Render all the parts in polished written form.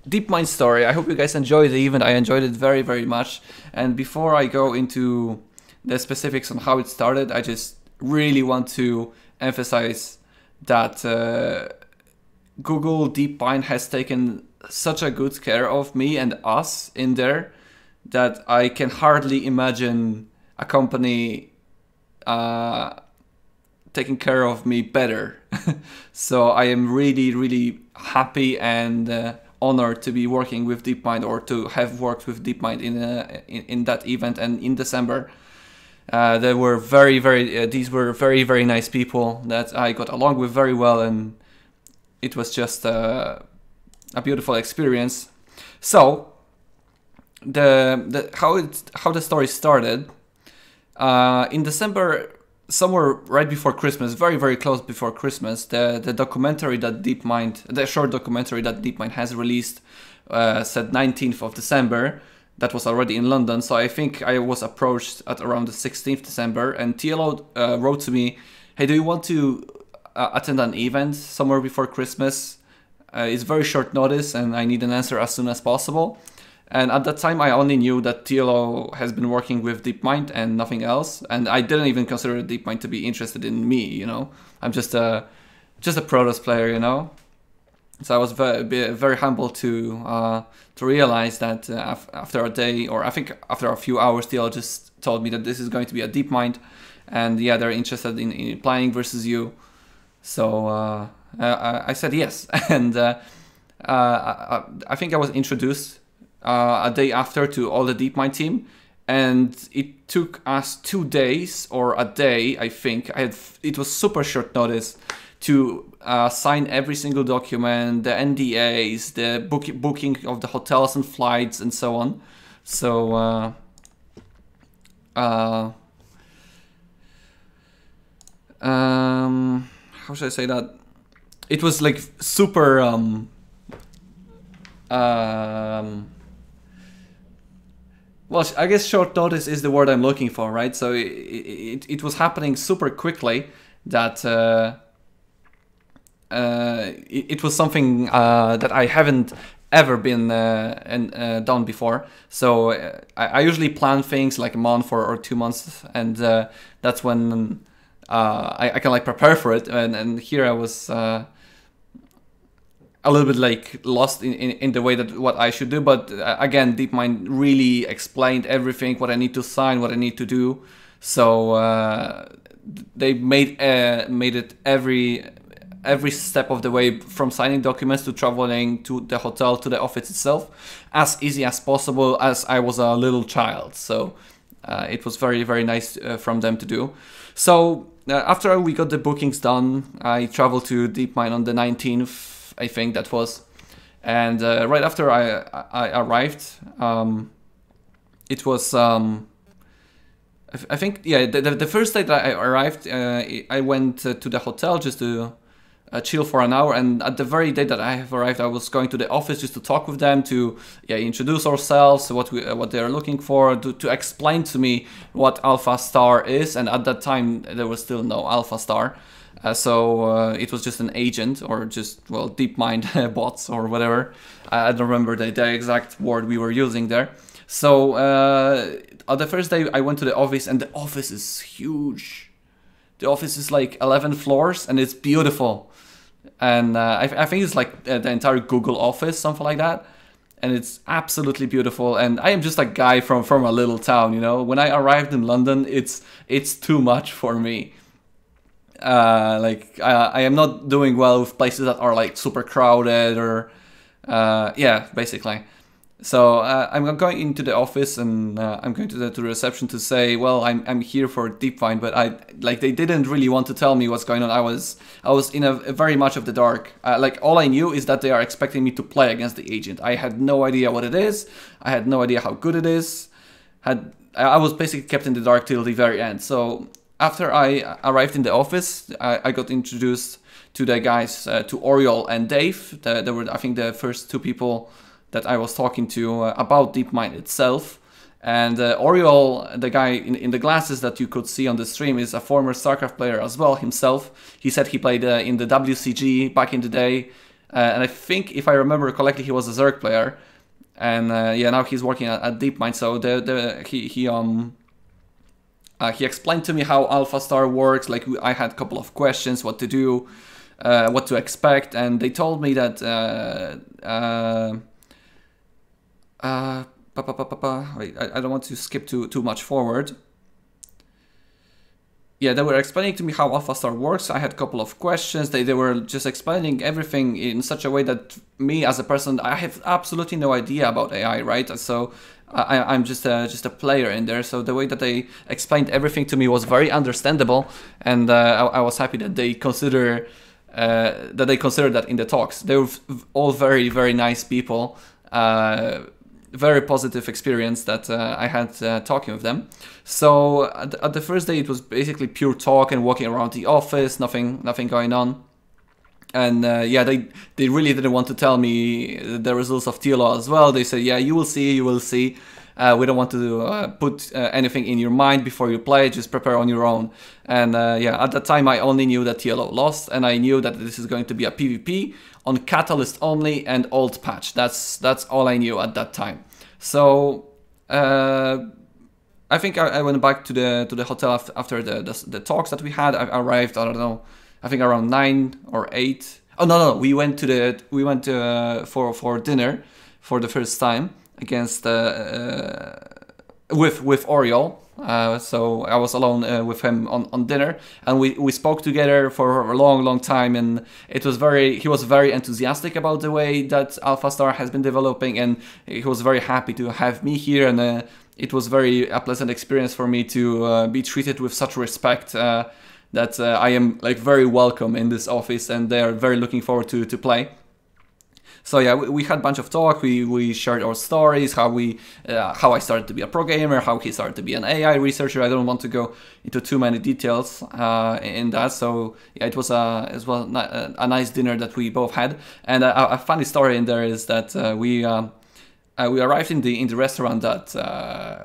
DeepMind story. I hope you guys enjoyed the event. I enjoyed it very, very much. And before I go into the specifics on how it started, I just really want to emphasize that Google DeepMind has taken such a good care of me and us in there that I can hardly imagine a company taking care of me better. So I am really, really happy and honored to be working with DeepMind, or to have worked with DeepMind in that event. And in December, they were these were very, very nice people that I got along with very well, and it was just a beautiful experience. So how the story started in December, somewhere right before Christmas, very, very close before Christmas, the documentary that DeepMind, the short documentary that DeepMind has released, said 19th of December. That was already in London, so I think I was approached at around the 16th December, and TLO wrote to me, "Hey, do you want to attend an event somewhere before Christmas? It's very short notice, and I need an answer as soon as possible." And at that time, I only knew that TLO has been working with DeepMind and nothing else. And I didn't even consider DeepMind to be interested in me, you know. I'm just a Protoss player, you know. So I was very humble to realize that after a day, or I think after a few hours, TLO just told me that this is going to be a DeepMind, and yeah, they're interested in playing versus you. So I said yes, and I think I was introduced a day after to all the DeepMind team, and it took us 2 days or a day, I think. It was super short notice to sign every single document, the NDAs, the booking of the hotels and flights, and so on. So how should I say that? It was like super well, I guess short notice is the word I'm looking for, right? So it was happening super quickly that it was something that I haven't ever been done before. So I usually plan things like a month or 2 months, and that's when I can like prepare for it. And here I was a little bit like lost in the way that what I should do, but again, DeepMind really explained everything, what I need to sign, what I need to do. So they made it every step of the way, from signing documents to traveling to the hotel to the office itself, as easy as possible, as I was a little child. So it was very, very nice from them to do. So after we got the bookings done, I traveled to DeepMind on the 19th, I think that was, and right after I arrived, it was I think, yeah, the first day that I arrived, I went to the hotel just to chill for an hour, and at the very day that I have arrived, I was going to the office just to talk with them, to introduce ourselves, what they are looking for, to explain to me what AlphaStar is. And at that time there was still no AlphaStar. So it was just an agent, or just, well, DeepMind bots or whatever. I don't remember the exact word we were using there. So on the first day I went to the office, and the office is huge. The office is like 11 floors, and it's beautiful. And I think it's like the entire Google office, something like that. And it's absolutely beautiful. And I am just a guy from a little town, you know. When I arrived in London, it's too much for me. I am not doing well with places that are like super crowded, or basically. So I'm going into the office, and I'm going to the reception to say, well, I'm here for DeepMind, but they didn't really want to tell me what's going on. I was in a very much of the dark. All I knew is that they are expecting me to play against the agent. I had no idea what it is. I had no idea how good it is. I was basically kept in the dark till the very end. So after I arrived in the office, I got introduced to the guys, to Oriol and Dave. They were, I think, the first two people that I was talking to about DeepMind itself. And Oriol, the guy in the glasses that you could see on the stream, is a former Starcraft player as well himself. He said he played in the WCG back in the day. and I think if I remember correctly, he was a Zerg player, and yeah, now he's working at DeepMind. So he explained to me how AlphaStar works. Like I had a couple of questions, what to do, what to expect, and they told me that wait, I don't want to skip too much forward. Yeah, they were explaining to me how AlphaStar works. I had a couple of questions. They were just explaining everything in such a way that me as a person, I have absolutely no idea about AI, right? So I'm just a player in there. So the way that they explained everything to me was very understandable, and I was happy that they consider that in the talks. They were all very, very nice people. Very positive experience that I had talking with them. So at the first day, it was basically pure talk and walking around the office, nothing going on. And yeah, they really didn't want to tell me the results of TLO as well. They said, yeah, you will see. We don't want to put anything in your mind before you play, just prepare on your own. And yeah, at that time I only knew that TLO lost, and I knew that this is going to be a PvP on Catalyst only and old patch. That's all I knew at that time. So I think I went back to the hotel after the talks that we had. I arrived, I don't know, I think around 9 or 8. Oh no, we went for dinner for the first time against with Oriol. So I was alone with him on dinner, and we spoke together for a long time, and he was very enthusiastic about the way that AlphaStar has been developing, and he was very happy to have me here, and it was a pleasant experience for me to be treated with such respect that I am like very welcome in this office, and they are very looking forward to play. So yeah, we had a bunch of talk. We shared our stories, how I started to be a pro gamer, how he started to be an AI researcher. I don't want to go into too many details in that. So yeah, it was a nice dinner that we both had. And a funny story in there is that we arrived in the restaurant that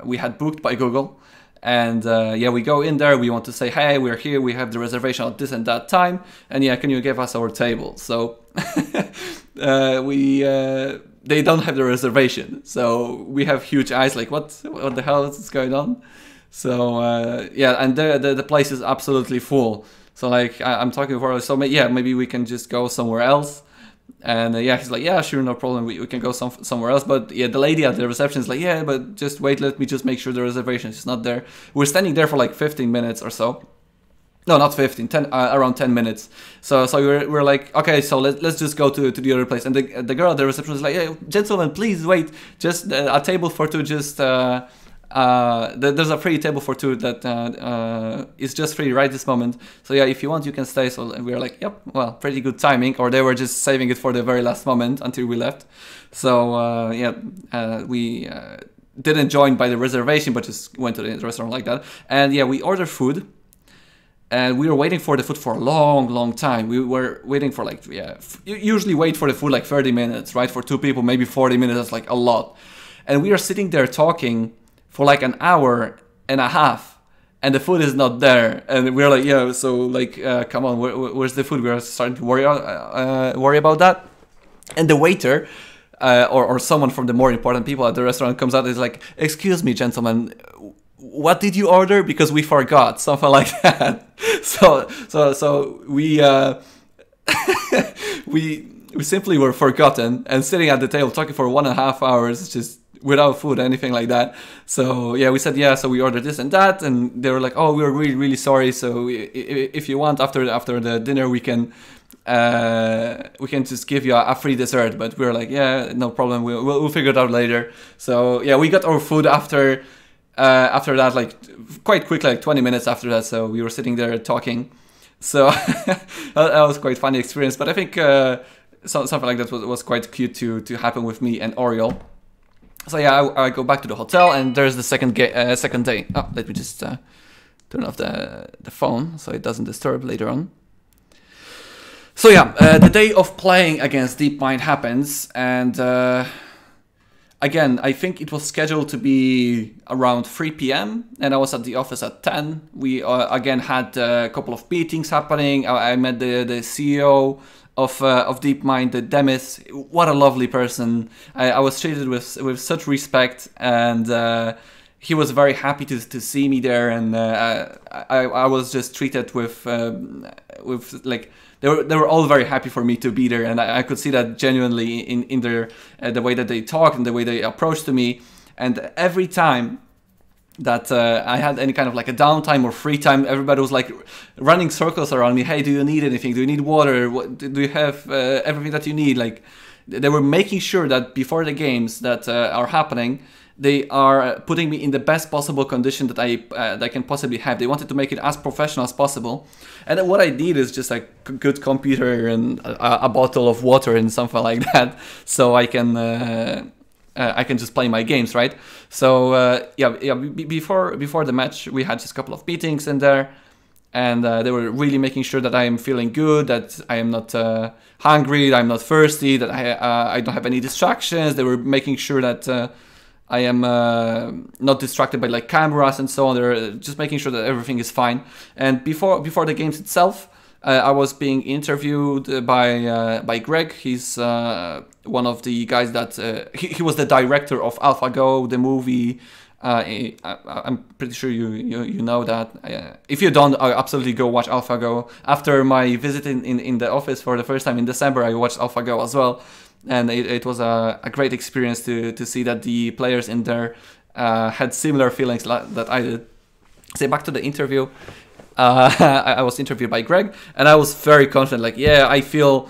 we had booked by Google. And yeah, we go in there, we want to say, hey, we're here, we have the reservation at this and that time, and yeah, can you give us our table? So they don't have the reservation, so we have huge eyes like, what the hell is going on? So yeah, and the place is absolutely full. So like I'm talking for, so yeah, maybe we can just go somewhere else. And yeah, he's like, yeah, sure, no problem, we can go somewhere else. But yeah, the lady at the reception is like, yeah, but just wait, let me just make sure the reservation is not there. We're standing there for like 15 minutes or so. No, not 15, 10, around 10 minutes. So we're like, okay, so let's just go to the other place. And the girl at the reception is like, yeah, gentlemen, please wait, just a table for two, just there's a free table for two that is just free right this moment. So yeah, if you want, you can stay. So we were like, yep, well, pretty good timing. Or they were just saving it for the very last moment until we left. So yeah, we didn't join by the reservation, but just went to the restaurant like that. And yeah, we ordered food. And we were waiting for the food for a long time. We were waiting for like, yeah, you usually wait for the food like 30 minutes, right? For two people, maybe 40 minutes, that's like a lot. And we are sitting there talking for like an hour and a half, and the food is not there. And we're like, yeah, so like, come on, where's the food? We're starting to worry about that. And the waiter, or someone from the more important people at the restaurant comes out and is like, excuse me, gentlemen, what did you order? Because we forgot, something like that. So we we simply were forgotten and sitting at the table talking for 1.5 hours, just without food, anything like that. So yeah, we said, yeah, so we ordered this and that, and they were like, oh, we're really sorry. So if you want, after the dinner, we can just give you a free dessert. But we were like, yeah, no problem, we'll figure it out later. So yeah, we got our food after that, like quite quickly, like 20 minutes after that. So we were sitting there talking. So that was quite funny experience. But I think something like that was quite cute to happen with me and Oriol. So yeah, I go back to the hotel, and there's the second day. Oh, let me just turn off the phone so it doesn't disturb later on. So yeah, the day of playing against DeepMind happens, and again, I think it was scheduled to be around 3 p.m. and I was at the office at 10. We again had a couple of meetings happening. I met the CEO of DeepMind, the Demis. What a lovely person. I was treated with such respect, and he was very happy to see me there, and I was just treated with like they were all very happy for me to be there, and I could see that genuinely in their the way that they talked and the way they approached to me. And every time that I had any kind of like a downtime or free time, everybody was like running circles around me. Hey, do you need anything? Do you need water? Do you have everything that you need? Like, they were making sure that before the games that are happening, they are putting me in the best possible condition that I can possibly have. They wanted to make it as professional as possible. And then what I did is just like a good computer and a bottle of water and something like that, so I can just play my games, right? So before the match, we had just a couple of meetings in there, and they were really making sure that I am feeling good, that I am not hungry, that I'm not thirsty, that I don't have any distractions. They were making sure that I am not distracted by like cameras and so on. They're just making sure that everything is fine. And before the games itself, I was being interviewed by Greg. He's one of the guys that he was the director of AlphaGo, the movie. I'm pretty sure you know that. If you don't, absolutely go watch AlphaGo. After my visit in the office for the first time in December, I watched AlphaGo as well, and it was a great experience to see that the players in there had similar feelings that I did. So back to the interview. I was interviewed by Greg, and I was very confident. Like, yeah, I feel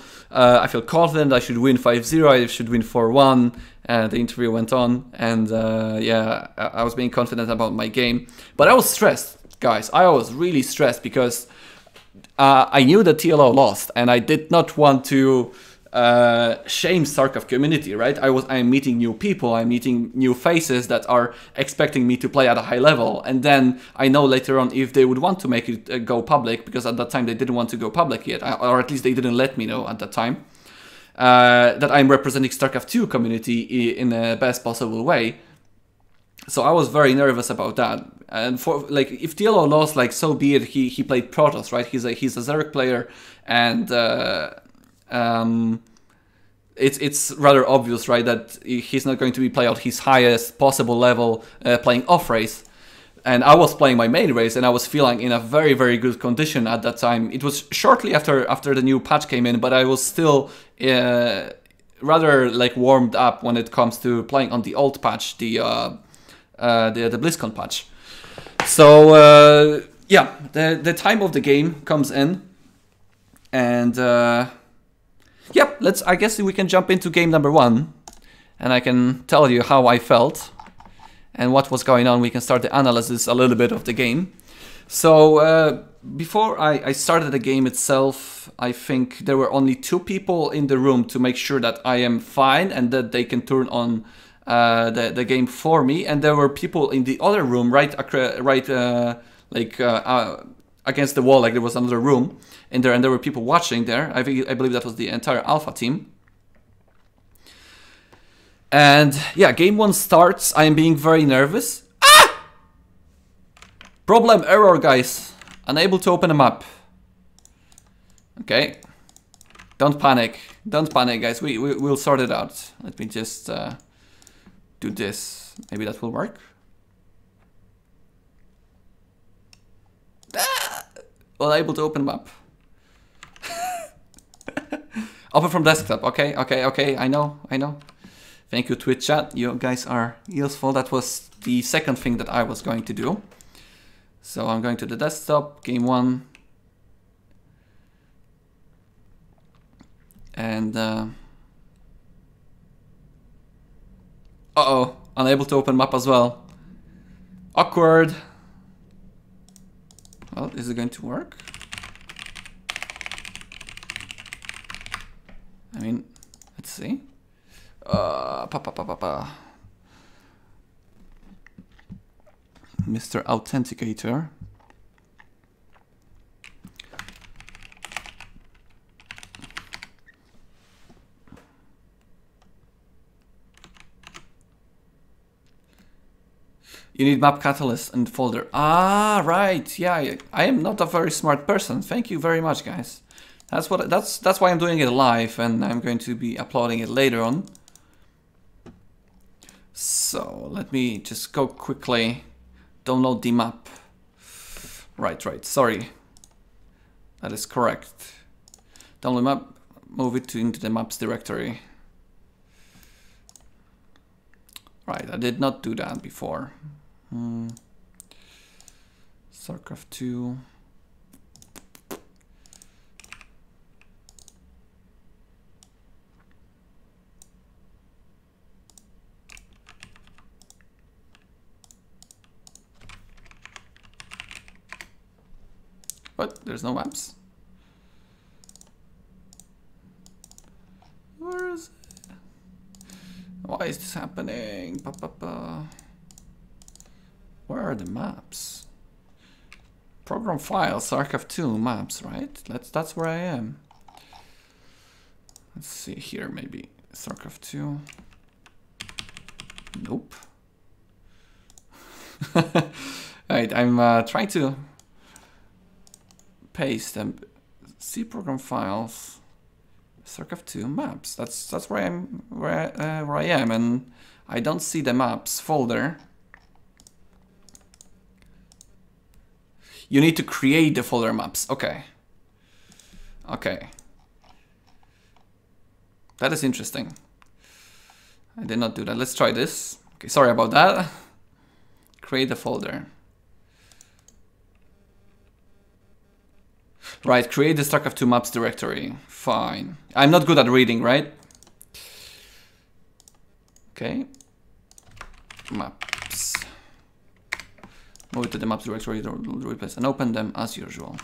confident. I should win 5-0. I should win 4-1. The interview went on, and yeah, I was being confident about my game. But I was stressed, guys. I was really stressed because I knew that TLO lost, and I did not want to shame Starcraft community, right? I'm meeting new people, I'm meeting new faces that are expecting me to play at a high level, and then I know later on if they would want to make it go public, because at that time they didn't want to go public yet, or at least they didn't let me know at that time, that I'm representing Starcraft 2 community in the best possible way. So I was very nervous about that. And for like, if TLO lost, like, so be it. He played Protoss, right? He's a Zerg player, and it's rather obvious, right, that he's not going to be play out his highest possible level playing off race. And I was playing my main race, and I was feeling in a very, very good condition at that time. It was shortly after the new patch came in, but I was still rather like warmed up when it comes to playing on the old patch, the BlizzCon patch. So yeah, the time of the game comes in, and yep, I guess we can jump into game number 1, and I can tell you how I felt and what was going on. We can start the analysis a little bit of the game. So before I started the game itself, I think there were only 2 people in the room to make sure that I am fine and that they can turn on the game for me. And there were people in the other room, right against the wall, like there was another room in there, and there were people watching there. I believe that was the entire Alpha team. And yeah, game 1 starts. I am being very nervous. Ah! Problem error, guys. Unable to open a map. Okay. Don't panic. Don't panic, guys. We'll sort it out. Let me just do this. Maybe that will work. Ah! Unable to open a map. Open from desktop. Okay. I know. Thank you, Twitch chat. You guys are useful. That was the second thing that I was going to do. So I'm going to the desktop, game 1. And uh-oh, unable to open map as well. Awkward. Well, is it going to work? I mean, let's see. Mr. Authenticator. You need map catalyst and folder. Ah, right. Yeah, I am not a very smart person. Thank you very much, guys. That's why I'm doing it live, and I'm going to be uploading it later on. So let me just go quickly download the map. Right, sorry. That is correct. Download map, move it into the maps directory. Right, I did not do that before. Starcraft 2. But there's no maps. Where is it? Why is this happening? Where are the maps? Program files, Starcraft 2 maps, right? That's where I am. Let's see here, maybe Starcraft 2. Nope. Right, I'm trying to paste them. C program files, Starcraft 2 maps. That's where I am, and I don't see the maps folder. You need to create the folder maps. Okay. That is interesting. I did not do that. Let's try this. Okay, sorry about that. Create the folder. Right, create the Starcraft 2 maps directory. Fine. I'm not good at reading, right? Okay. Maps. Move it to the maps directory, replace and open them as usual.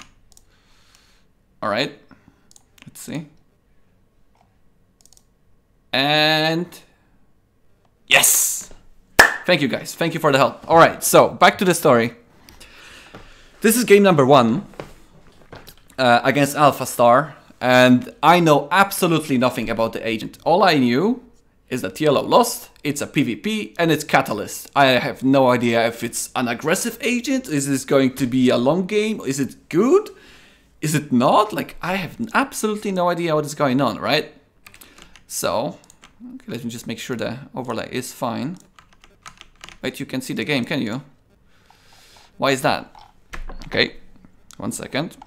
Alright. Let's see. And yes! Thank you guys. Thank you for the help. Alright, so back to the story. This is game number 1 against AlphaStar, and I know absolutely nothing about the agent. All I knew is that Yellow lost, it's a PvP, and it's Catalyst. I have no idea if it's an aggressive agent. Is this going to be a long game? Is it good? Is it not? Like, I have absolutely no idea what is going on, right? So, okay, let me just make sure the overlay is fine. Wait, you can see the game, can you? Why is that? Okay, 1 second.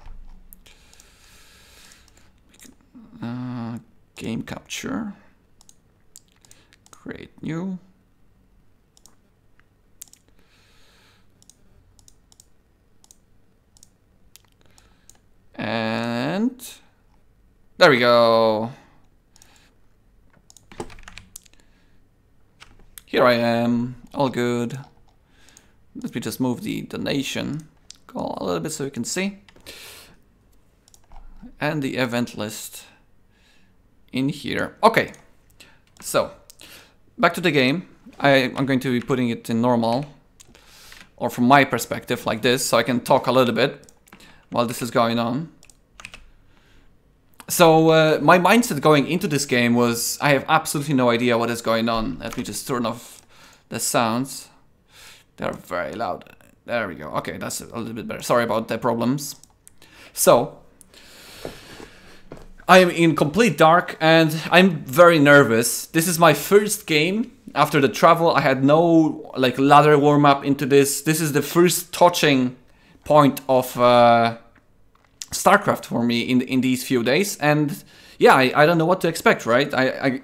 Game capture. Create new. And there we go. Here I am, all good. Let me just move the donation goal a little bit so you can see. And the event list in here. Okay, so back to the game. I'm going to be putting it in normal, or from my perspective like this, so I can talk a little bit while this is going on. So my mindset going into this game was, I have absolutely no idea what is going on. Let me just turn off the sounds. They're very loud. There we go. Okay, that's a little bit better. Sorry about the problems. So I am in complete dark and I'm very nervous. This is my first game after the travel. I had no like ladder warm up into this. This is the first touching point of StarCraft for me in these few days, and yeah, I don't know what to expect, right?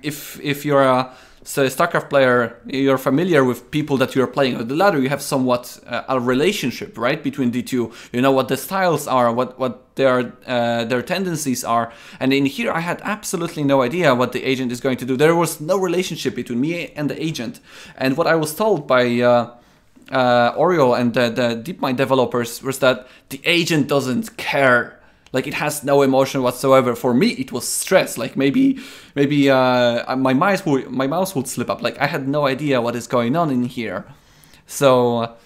If you're a StarCraft player, you're familiar with people that you're playing with the ladder. You have somewhat a relationship, right, between the two. You know what the styles are, what their tendencies are, and in here I had absolutely no idea what the agent is going to do. There was no relationship between me and the agent, and what I was told by Oriole and the DeepMind developers was that the agent doesn't care. Like, it has no emotion whatsoever. For me, it was stress. Like, maybe my mouse would slip up. Like, I had no idea what is going on in here. So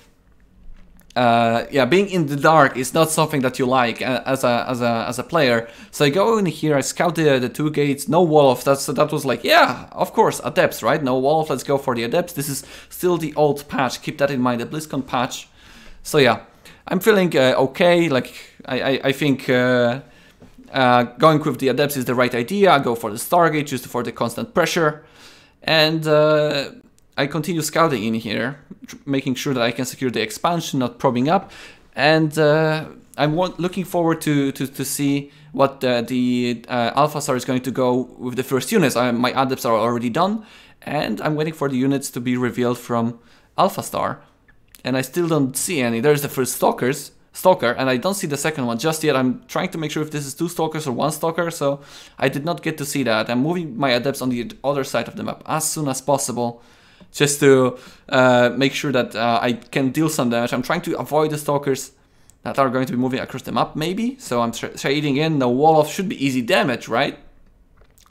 yeah, being in the dark is not something that you like as a player. So I go in here, I scout the 2 gates, no wall off. That was like, yeah, of course, adepts, right? No wall off. Let's go for the adepts. This is still the old patch. Keep that in mind, the BlizzCon patch. So yeah, I'm feeling okay. Like, I think going with the adepts is the right idea. I go for the Stargate just for the constant pressure. And I continue scouting in here, making sure that I can secure the expansion, not probing up. And I'm looking forward to see what the AlphaStar is going to go with the first units. My adepts are already done, and I'm waiting for the units to be revealed from AlphaStar. And I still don't see any. There's the first Stalker, and I don't see the second one just yet. I'm trying to make sure if this is 2 Stalkers or 1 Stalker, so I did not get to see that. I'm moving my adepts on the other side of the map as soon as possible, just to make sure that I can deal some damage. I'm trying to avoid the Stalkers that are going to be moving across the map, maybe. So I'm shading in. The wall off should be easy damage, right?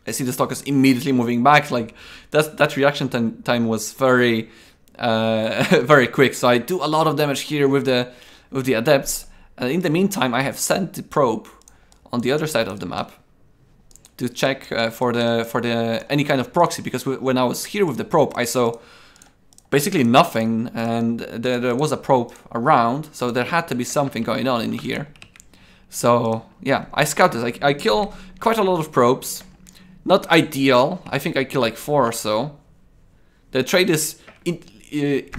I see the Stalkers immediately moving back. Like that reaction time was very, very quick. So I do a lot of damage here with the adepts. And in the meantime, I have sent the probe on the other side of the map to check for the any kind of proxy, because when I was here with the probe, I saw basically nothing, and there was a probe around, so there had to be something going on in here. So yeah, I scouted. I kill quite a lot of probes. Not ideal. I think I kill like 4 or so. The trade is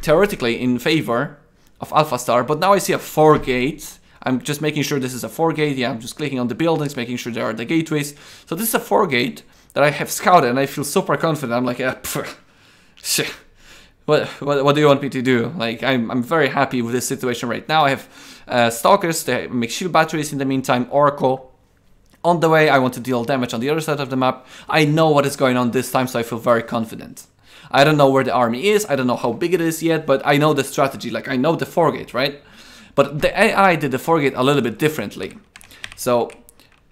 theoretically in favor of AlphaStar, but now I see a 4 gate. I'm just making sure this is a 4 gate. Yeah, I'm just clicking on the buildings, making sure there are the gateways. So this is a 4 gate that I have scouted, and I feel super confident. I'm like, shit. What do you want me to do? Like, I'm very happy with this situation right now. I have Stalkers, they make shield batteries in the meantime, Oracle. On the way, I want to deal damage on the other side of the map. I know what is going on this time, so I feel very confident. I don't know where the army is, I don't know how big it is yet, but I know the strategy, like I know the 4 gate, right? But the AI did the 4 gate a little bit differently. So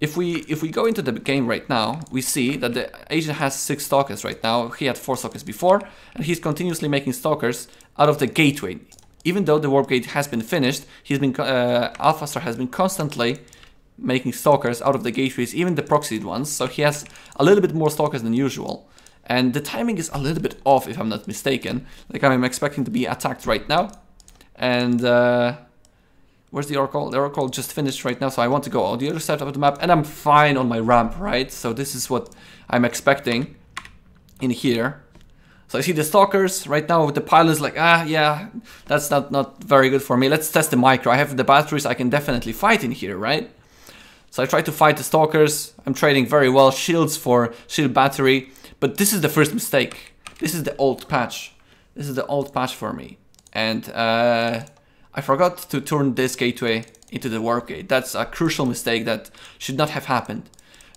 if we go into the game right now, we see that the agent has 6 Stalkers right now. He had 4 Stalkers before, and he's continuously making Stalkers out of the gateway. Even though the warp gate has been finished, AlphaStar has been constantly making Stalkers out of the gateways, even the proxied ones. So he has a little bit more Stalkers than usual. And the timing is a little bit off, if I'm not mistaken. Like, I'm expecting to be attacked right now. And where's the Oracle? The Oracle just finished right now, so I want to go on the other side of the map, and I'm fine on my ramp, right? So this is what I'm expecting in here. So I see the Stalkers right now with the pilots, like, yeah, that's not very good for me. Let's test the micro. I have the batteries, I can definitely fight in here, right? So I try to fight the Stalkers. I'm trading very well, shields for shield battery. But this is the first mistake. This is the old patch. This is the old patch for me. And I forgot to turn this gateway into the warp gate. That's a crucial mistake that should not have happened.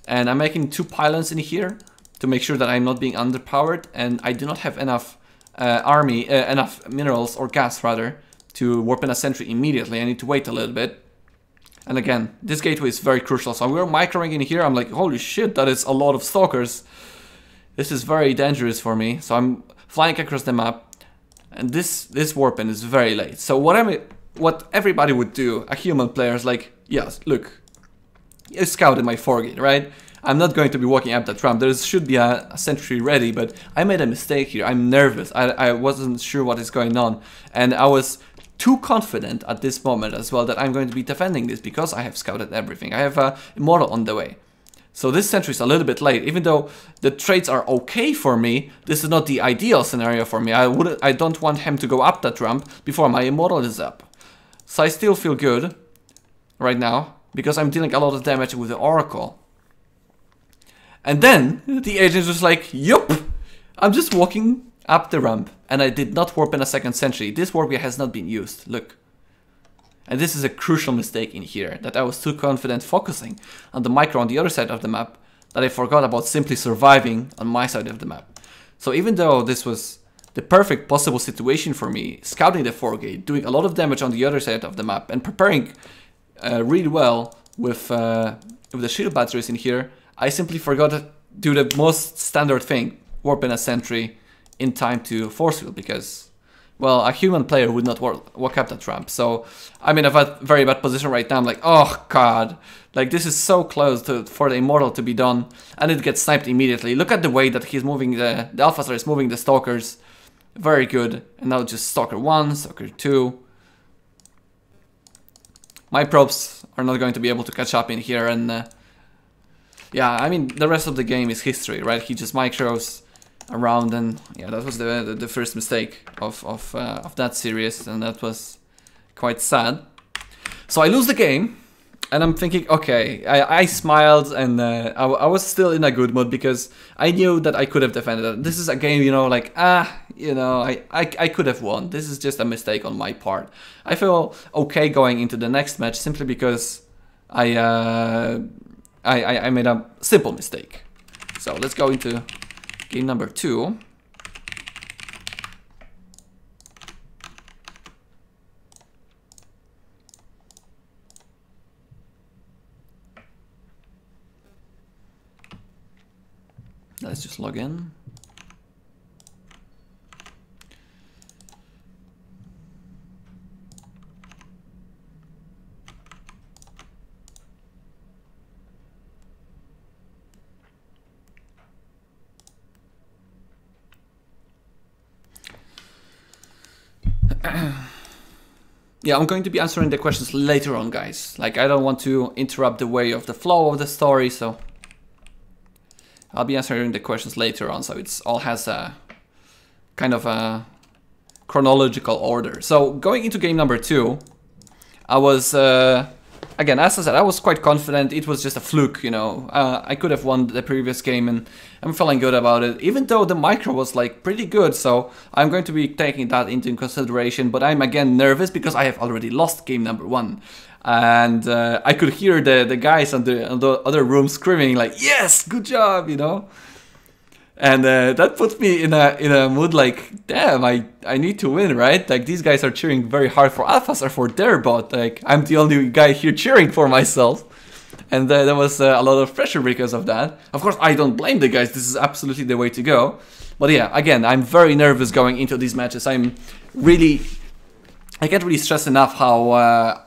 And I'm making 2 pylons in here to make sure that I'm not being underpowered. And I do not have enough enough minerals or gas rather to warp in a sentry immediately. I need to wait a little bit. And again, this gateway is very crucial. So we're microing in here. I'm like, holy shit, that is a lot of Stalkers. This is very dangerous for me. So I'm flying across the map, and this warp in is very late. So what everybody would do, a human player, is like, yes, look, you scouted my 4 gate, right? I'm not going to be walking up that ramp. There should be a sentry ready, but I made a mistake here. I'm nervous. I wasn't sure what is going on, and I was too confident at this moment as well that I'm going to be defending this because I have scouted everything. I have a Immortal on the way. So this sentry is a little bit late. Even though the trades are okay for me, this is not the ideal scenario for me. I don't want him to go up that ramp before my Immortal is up. So I still feel good right now because I'm dealing a lot of damage with the Oracle. And then the agent was like, yup, I'm just walking up the ramp, and I did not warp in a second sentry. This warp gear has not been used, look. And this is a crucial mistake in here, that I was too confident focusing on the micro on the other side of the map, that I forgot about simply surviving on my side of the map. So even though this was the perfect possible situation for me, scouting the 4 gate, doing a lot of damage on the other side of the map, and preparing really well with the shield batteries in here, I simply forgot to do the most standard thing, warp in a sentry in time to force field, because, well, a human player would not walk up that ramp. So I'm in a very bad position right now. I'm like, oh god, like this is so close for the Immortal to be done, and it gets sniped immediately. Look at the way that he's moving, the AlphaStar is moving the Stalkers. Very good. And now just Stalker 1, Stalker 2. My probes are not going to be able to catch up in here, and yeah, I mean, the rest of the game is history, right? He just micros around, and yeah, that was the first mistake of that series, and that was quite sad. So I lose the game, and I'm thinking, okay, I smiled, and I was still in a good mood because I knew that I could have defended it. This is a game, you know, like, you know, I could have won. This is just a mistake on my part. I feel okay going into the next match simply because I made a simple mistake. So let's go into game number 2. Let's just log in. Yeah, I'm going to be answering the questions later on, guys. Like, I don't want to interrupt the way of the flow of the story, so I'll be answering the questions later on, so it's all has a kind of a chronological order. So going into game number 2, I was again, as I said, I was quite confident. It was just a fluke, you know. I could have won the previous game, and I'm feeling good about it, even though the micro was like pretty good. So I'm going to be taking that into consideration. But I'm again nervous because I have already lost game number 1. And I could hear the guys on the other room screaming like, "Yes, good job," you know. And that puts me in a mood like, damn, I need to win, right? Like, these guys are cheering very hard for AlphaStar, for their bot. Like, I'm the only guy here cheering for myself. And there was a lot of pressure because of that. Of course, I don't blame the guys. This is absolutely the way to go. But yeah, again, I'm very nervous going into these matches. I can't really stress enough how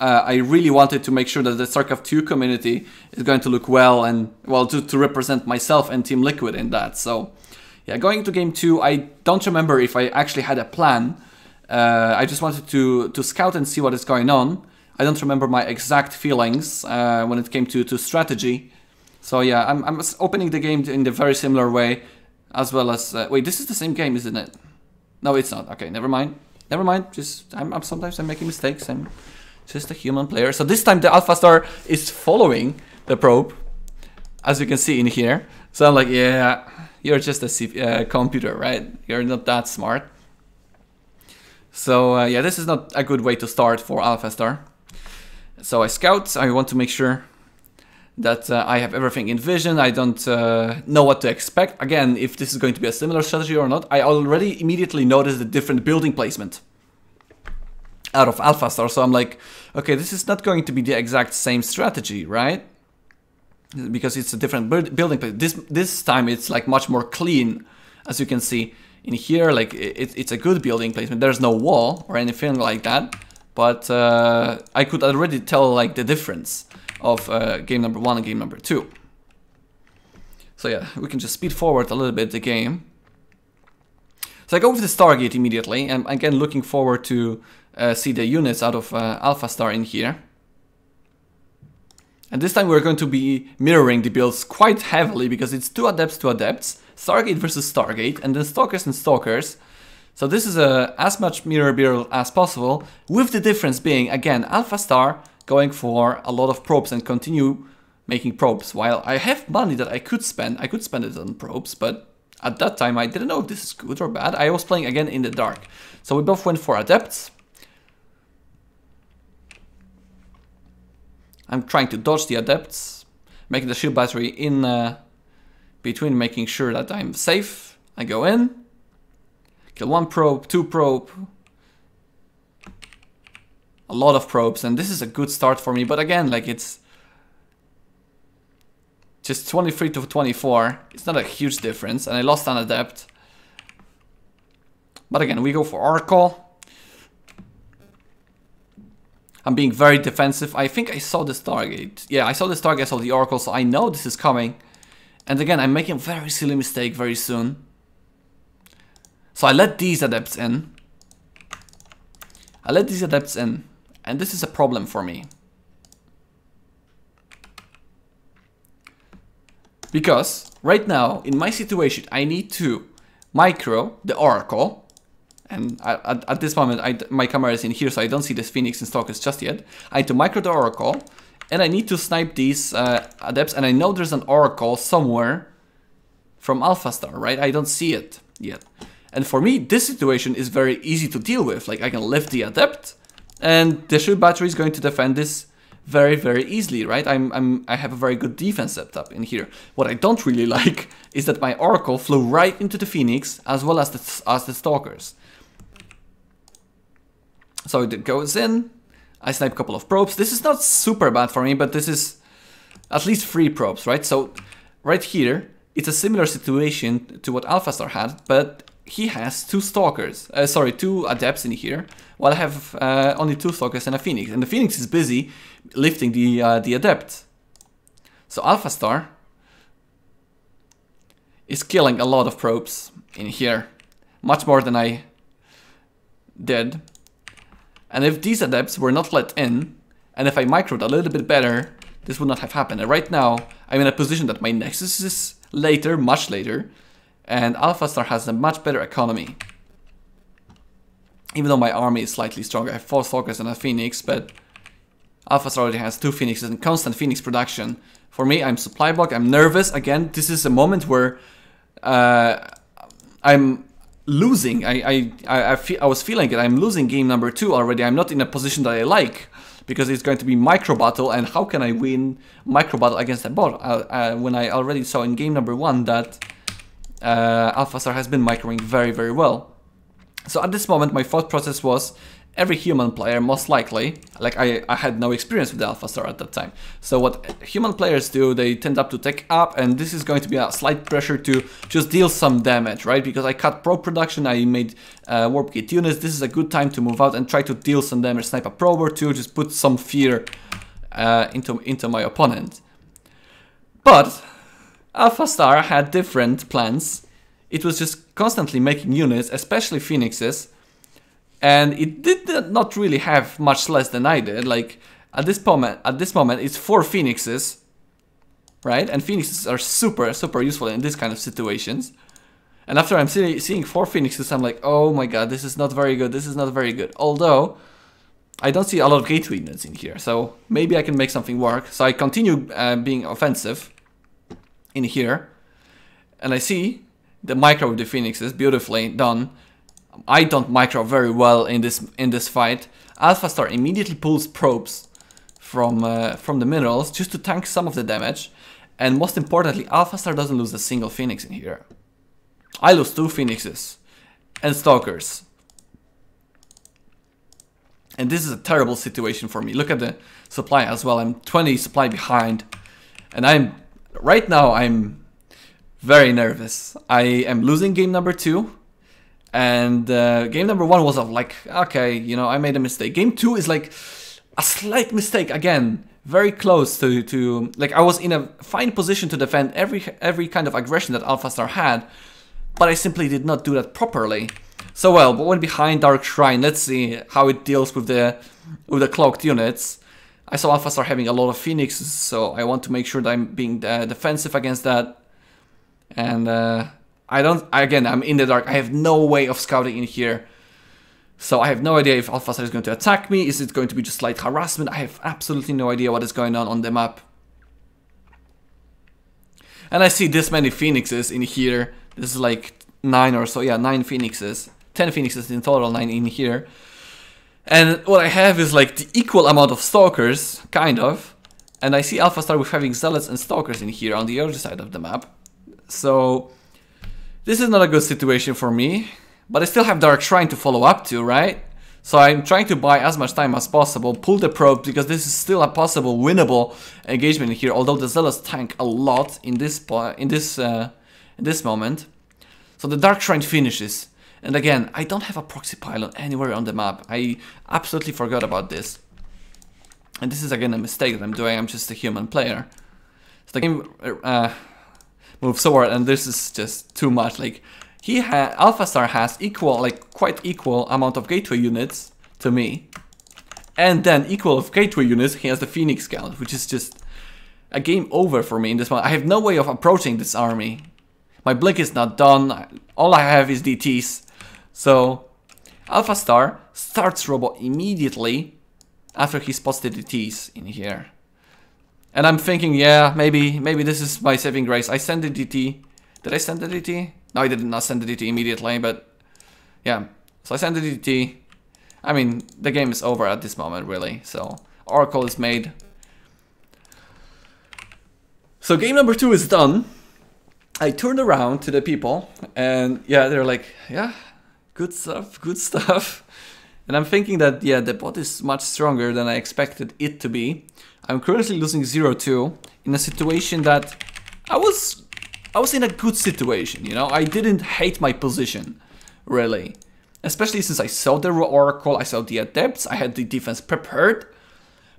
I really wanted to make sure that the StarCraft 2 community is going to look well, and well, to represent myself and Team Liquid in that. So yeah, going into game 2, I don't remember if I actually had a plan. I just wanted to scout and see what is going on. I don't remember my exact feelings when it came to strategy. So yeah, I'm opening the game in the very similar way, as well as wait, this is the same game, isn't it? No, it's not. Okay, never mind. Never mind. Just sometimes I'm making mistakes. I'm just a human player. So this time the AlphaStar is following the probe, as you can see in here. So I'm like, yeah, you're just a computer, right? You're not that smart. So yeah, this is not a good way to start for AlphaStar. So I scout. I want to make sure that I have everything in vision. I don't know what to expect. Again, if this is going to be a similar strategy or not. I already immediately noticed the different building placement out of AlphaStar, so I'm like, okay, this is not going to be the exact same strategy, right? Because it's a different building place. This time it's like much more clean, as you can see in here. Like it's a good building placement. There's no wall or anything like that, but I could already tell like the difference of game number 1 and game number 2. So yeah, we can just speed forward a little bit the game. So I go with the Stargate immediately, and again looking forward to see the units out of AlphaStar in here. And this time we're going to be mirroring the builds quite heavily because it's 2 adepts to adepts, Stargate versus Stargate, and then Stalkers and Stalkers. So this is as much mirror build as possible, with the difference being, again, AlphaStar going for a lot of probes and continue making probes. While I have money that I could spend it on probes, but at that time I didn't know if this is good or bad. I was playing again in the dark. So we both went for adepts. I'm trying to dodge the adepts, making the shield battery in between, making sure that I'm safe. I go in, kill 1 probe, 2 probe, a lot of probes, and this is a good start for me. But again, like, it's just 23 to 24. It's not a huge difference, and I lost an adept. But again, we go for Oracle. I'm being very defensive. I think I saw the Stargate. Yeah, I saw the Stargate, I saw the Oracle, so I know this is coming. And again, I'm making a very silly mistake very soon. So I let these adepts in. And this is a problem for me. Because right now, in my situation, I need to micro the Oracle. And at this moment, my camera is in here, so I don't see this Phoenix and Stalkers just yet. I need to micro the Oracle, and I need to snipe these Adepts, and I know there's an Oracle somewhere from AlphaStar, right? I don't see it yet. And for me, this situation is very easy to deal with. Like, I can lift the Adept, and the shield battery is going to defend this very, very easily, right? I have a very good defense setup in here. What I don't really like is that my Oracle flew right into the Phoenix as well as the Stalkers. So it goes in, I snipe a couple of probes. This is not super bad for me, but this is at least 3 probes, right? So right here, it's a similar situation to what AlphaStar had, but he has 2 Stalkers, 2 Adepts in here, while I have only 2 Stalkers and a Phoenix. And the Phoenix is busy lifting the Adept. So AlphaStar is killing a lot of probes in here, much more than I did. And if these Adepts were not let in, and if I microed a little bit better, this would not have happened. And right now, I'm in a position that my Nexus is later, much later, and AlphaStar has a much better economy. Even though my army is slightly stronger, I have 4 Stalkers and a Phoenix, but AlphaStar already has 2 Phoenixes and constant Phoenix production. For me, I'm supply block, I'm nervous. Again, this is a moment where I'm losing. I was feeling it. I'm losing game number 2 already. I'm not in a position that I like, because it's going to be micro battle, and how can I win micro battle against a bot when I already saw in game number 1 that AlphaStar has been microing very, very well. So at this moment, my thought process was every human player, most likely, like I had no experience with the AlphaStar at that time. So what human players do, they tend up to take up, and this is going to be a slight pressure to just deal some damage, right? Because I cut probe production, I made warp gate units. This is a good time to move out and try to deal some damage, snipe a probe or 2, just put some fear into my opponent. But AlphaStar had different plans. It was just constantly making units, especially Phoenixes, and it did not really have much less than I did. Like at this moment, it's 4 Phoenixes, right? And Phoenixes are super, super useful in this kind of situations. And after I'm seeing 4 Phoenixes, I'm like, oh my god, this is not very good. This is not very good. Although I don't see a lot of gateway units in here, so maybe I can make something work. So I continue being offensive in here, and I see the micro of the Phoenixes, beautifully done. I don't micro very well in this fight. AlphaStar immediately pulls probes from the minerals just to tank some of the damage, and most importantly, AlphaStar doesn't lose a single Phoenix in here. I lose 2 Phoenixes and Stalkers, and this is a terrible situation for me. Look at the supply as well. I'm 20 supply behind, and right now I'm very nervous. I am losing game number 2. And game number 1 was of like, okay, you know, I made a mistake. Game 2 is like a slight mistake again, very close to like I was in a fine position to defend every kind of aggression that AlphaStar had, but I simply did not do that properly. So well, but went behind Dark Shrine. Let's see how it deals with the cloaked units. I saw AlphaStar having a lot of Phoenixes, so I want to make sure that I'm being defensive against that. And I'm in the dark. I have no way of scouting in here. So I have no idea if AlphaStar is going to attack me. Is it going to be just light harassment? I have absolutely no idea what is going on the map. And I see this many Phoenixes in here. This is like 9 or so. Yeah, 9 Phoenixes. 10 Phoenixes in total, 9 in here. And what I have is like the equal amount of Stalkers, kind of. And I see AlphaStar with having Zealots and Stalkers in here on the other side of the map. So this is not a good situation for me, but I still have Dark Shrine to follow up to, right? So I'm trying to buy as much time as possible, pull the probe, because this is still a possible winnable engagement in here, although the Zealots tank a lot in this moment. So the Dark Shrine finishes, and again, I don't have a proxy pylon anywhere on the map. I absolutely forgot about this. And this is again a mistake that I'm doing. I'm just a human player. So the game moves forward, and this is just too much. Like AlphaStar has quite equal amount of gateway units to me, and then equal of gateway units he has the Phoenix count, which is just a game over for me in this one. I have no way of approaching this army. My blink is not done. All I have is DTs. So AlphaStar starts Robo immediately after he spots the DTs in here. And I'm thinking, yeah, maybe this is my saving grace. I send the DT. Did I send the DT? No, I did not send the DT immediately, but yeah. So I send the DT. I mean, the game is over at this moment, really. So Oracle is made. So game number 2 is done. I turned around to the people, and yeah, they're like, yeah, good stuff, good stuff. And I'm thinking that, yeah, the bot is much stronger than I expected it to be. I'm currently losing 0-2 in a situation that I was in a good situation, you know. I didn't hate my position, really. Especially since I saw the Oracle, I saw the Adepts, I had the defense prepared.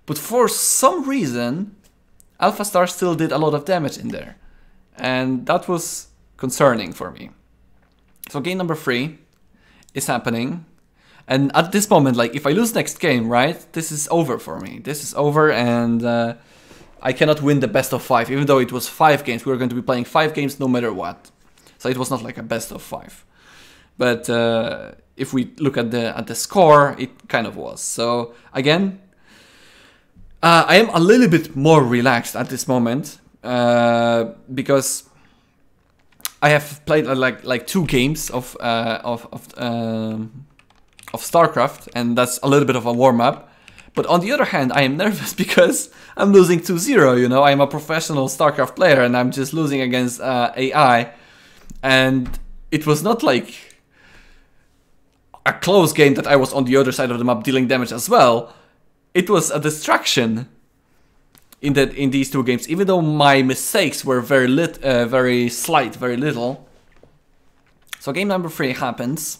But for some reason, AlphaStar still did a lot of damage in there. And that was concerning for me. So game number 3 is happening. And at this moment, like, if I lose next game, right, this is over for me. This is over, and I cannot win the best of 5. Even though it was 5 games, we were going to be playing 5 games no matter what. So it was not like a best of 5. But if we look at the score, it kind of was. So again, I am a little bit more relaxed at this moment because I have played like 2 games of StarCraft, and that's a little bit of a warm-up. But on the other hand, I am nervous because I'm losing 2-0, you know. I'm a professional StarCraft player and I'm just losing against AI. And it was not like a close game that I was on the other side of the map dealing damage as well. It was a distraction in these 2 games, even though my mistakes were very slight, very little. So game number 3 happens.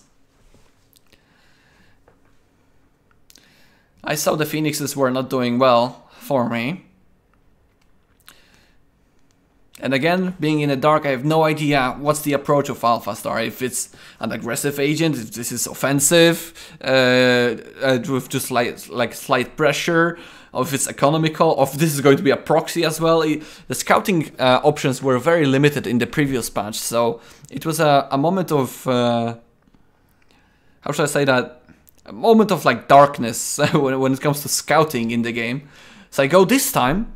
I saw the Phoenixes were not doing well for me. And again, being in the dark, I have no idea what's the approach of AlphaStar. If it's an aggressive agent, if this is offensive, with just like slight pressure, or if it's economical, or if this is going to be a proxy as well. The scouting options were very limited in the previous patch, so it was a moment of, how should I say that? A moment of like darkness when it comes to scouting in the game. So I go this time,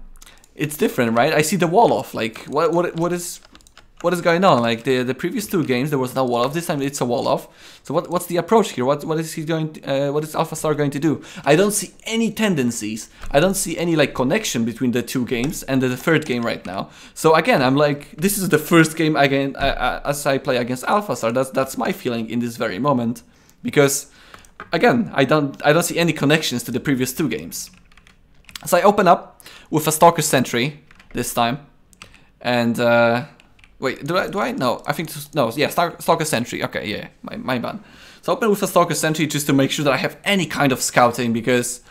it's different, right? I see the wall off. Like what is going on? Like the previous 2 games there was no wall off. This time it's a wall off. So what's the approach here? What is he going? What is AlphaStar going to do? I don't see any tendencies. I don't see any like connection between the 2 games and the 3rd game right now. So again, I'm like, this is the first game again as I play against AlphaStar. That's my feeling in this very moment, because again, I don't see any connections to the previous 2 games. So I open up with a Stalker Sentry this time, and wait, do I no? I think no. Yeah, Stalker Sentry. Okay, yeah, my bad. So I open with a Stalker Sentry just to make sure that I have any kind of scouting, because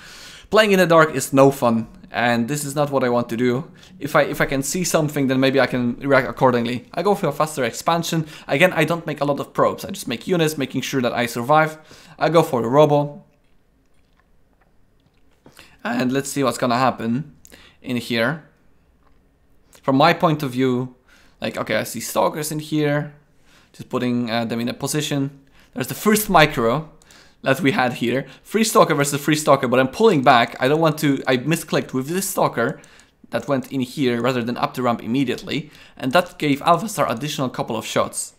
playing in the dark is no fun, and this is not what I want to do. If I can see something, then maybe I can react accordingly. I go for a faster expansion. Again, I don't make a lot of probes. I just make units, making sure that I survive. I go for the Robo. And let's see what's gonna happen in here. From my point of view, like, okay, I see Stalkers in here. Just putting them in a position. There's the first micro that we had here. Free Stalker versus Free Stalker, but I'm pulling back. I don't want to, I misclicked with this Stalker that went in here rather than up the ramp immediately. And that gave AlphaStar additional couple of shots.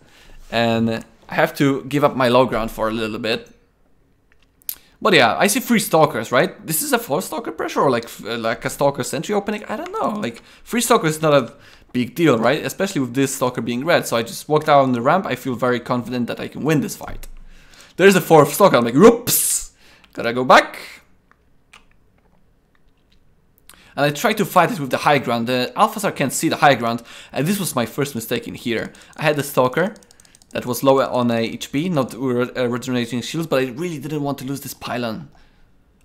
And I have to give up my low ground for a little bit. But yeah, I see 3 Stalkers, right? This is a 4 Stalker pressure or like a Stalker Sentry opening? I don't know. Like, 3 Stalker is not a big deal, right? Especially with this Stalker being red. So I just walked out on the ramp. I feel very confident that I can win this fight. There's a 4th Stalker. I'm like, whoops! Gotta go back. And I try to fight it with the high ground. The AlphaStar can't see the high ground. And this was my first mistake in here. I had the Stalker that was lower on a HP, not regenerating shields, but I really didn't want to lose this pylon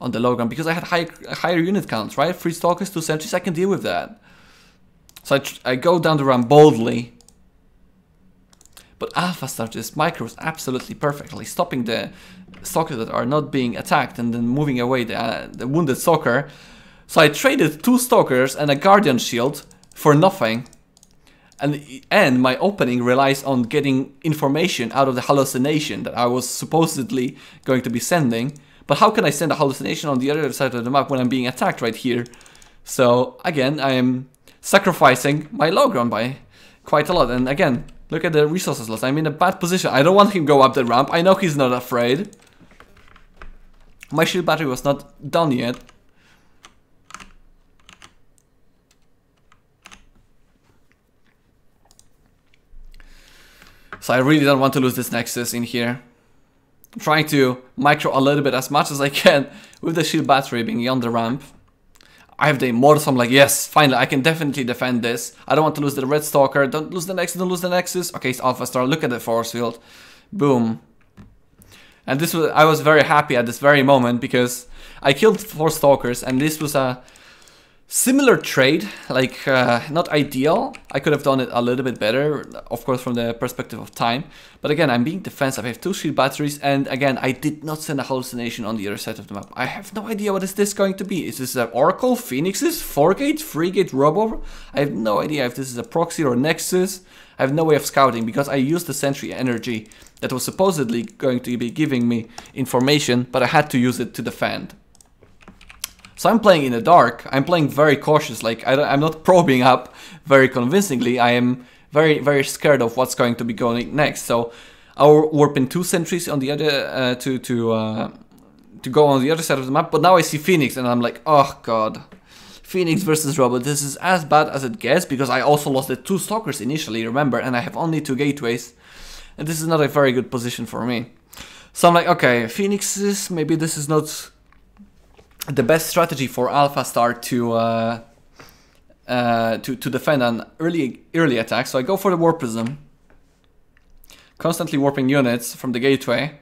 on the low ground because I had higher unit counts, right? 3 Stalkers, 2 Sentries, I can deal with that. So I go down the ramp boldly. But AlphaStar just micros absolutely perfectly, stopping the Stalkers that are not being attacked and then moving away the wounded Stalker. So I traded 2 stalkers and a guardian shield for nothing. And my opening relies on getting information out of the hallucination that I was supposedly going to be sending. But how can I send a hallucination on the other side of the map when I'm being attacked right here? So again, I am sacrificing my low ground by quite a lot. And again, look at the resources loss. I'm in a bad position. I don't want him to go up the ramp. I know he's not afraid. My shield battery was not done yet. So I really don't want to lose this Nexus in here. I'm trying to micro a little bit as much as I can with the shield battery being on the ramp. I have the Immortal, so I'm like, yes, finally, I can definitely defend this. I don't want to lose the Red Stalker. Don't lose the Nexus, don't lose the Nexus. Okay, it's AlphaStar. Look at the force field. Boom. And this was, I was very happy at this very moment because I killed 4 Stalkers and this was a similar trade, like not ideal. I could have done it a little bit better, of course, from the perspective of time. But again, I'm being defensive. I have 2 shield batteries, and again, I did not send a hallucination on the other side of the map. I have no idea what is this going to be. Is this an Oracle, Phoenixes, 4-gate, 3-gate Robo? I have no idea if this is a proxy or Nexus. I have no way of scouting because I used the sentry energy that was supposedly going to be giving me information, but I had to use it to defend. So I'm playing in the dark. I'm playing very cautious. Like I'm not probing up very convincingly. I am very, very scared of what's going to be going next. So I'll warp in 2 sentries on the other to go on the other side of the map. But now I see Phoenix, and I'm like, oh god, Phoenix versus Robot. This is as bad as it gets because I also lost the 2 stalkers initially. Remember, and I have only 2 gateways, and this is not a very good position for me. So I'm like, okay, Phoenixes. Maybe this is not the best strategy for AlphaStar to defend an early attack. So I go for the Warp Prism, constantly warping units from the gateway,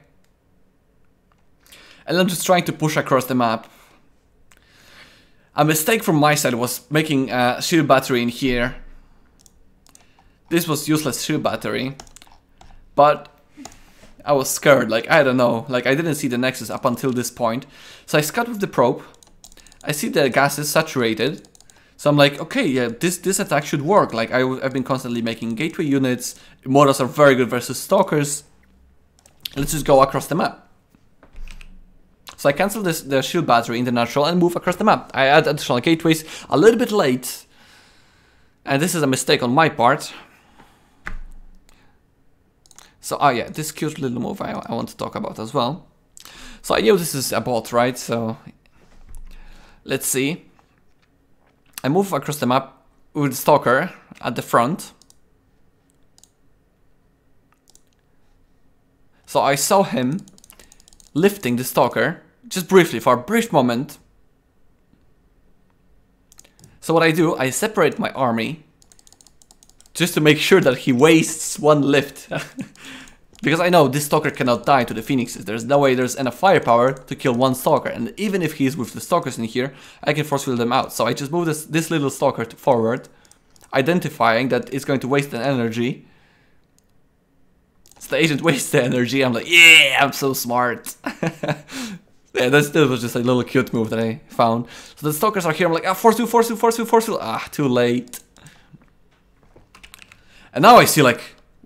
and I'm just trying to push across the map. A mistake from my side was making a shield battery in here. This was useless shield battery, but I was scared, like, I don't know, like I didn't see the Nexus up until this point. So I scout with the probe, I see the gas is saturated, so I'm like, okay, yeah, this attack should work. Like I've been constantly making gateway units, Immortals are very good versus Stalkers, let's just go across the map. So I cancel the shield battery in the natural and move across the map. I add additional gateways a little bit late, and this is a mistake on my part. So, oh yeah, this cute little move I want to talk about as well. So I knew this is a bot, right? So, let's see. I move across the map with Stalker at the front. So I saw him lifting the Stalker, just briefly, for a brief moment. So what I do, I separate my army, just to make sure that he wastes 1 lift. Because I know this Stalker cannot die to the Phoenixes. There's no way there's enough firepower to kill 1 Stalker. And even if he's with the Stalkers in here, I can force field them out. So I just move this little Stalker forward, identifying that it's going to waste an energy. So the agent wastes the energy. I'm like, yeah, I'm so smart. Yeah, that still was just a little cute move that I found. So the Stalkers are here. I'm like, ah, force field, force field, force field, force field. Ah, too late. And now I see, like,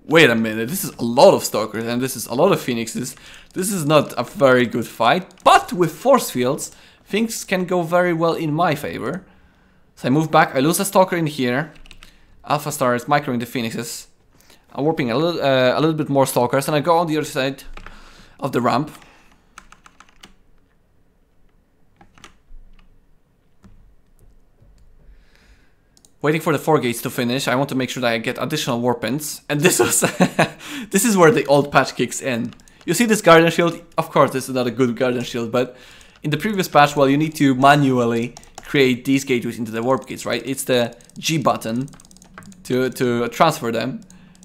wait a minute, this is a lot of Stalkers and this is a lot of Phoenixes. This is not a very good fight, but with force fields, things can go very well in my favor. So I move back, I lose a Stalker in here. AlphaStar is microing the Phoenixes. I'm warping a little bit more Stalkers, and I go on the other side of the ramp. Waiting for the 4 gates to finish. I want to make sure that I get additional warp-ins. And this was this is where the old patch kicks in. You see this Guardian Shield? Of course, this is not a good Guardian Shield, but in the previous patch, well, you need to manually create these gateways into the warp gates, right? It's the G button to transfer them.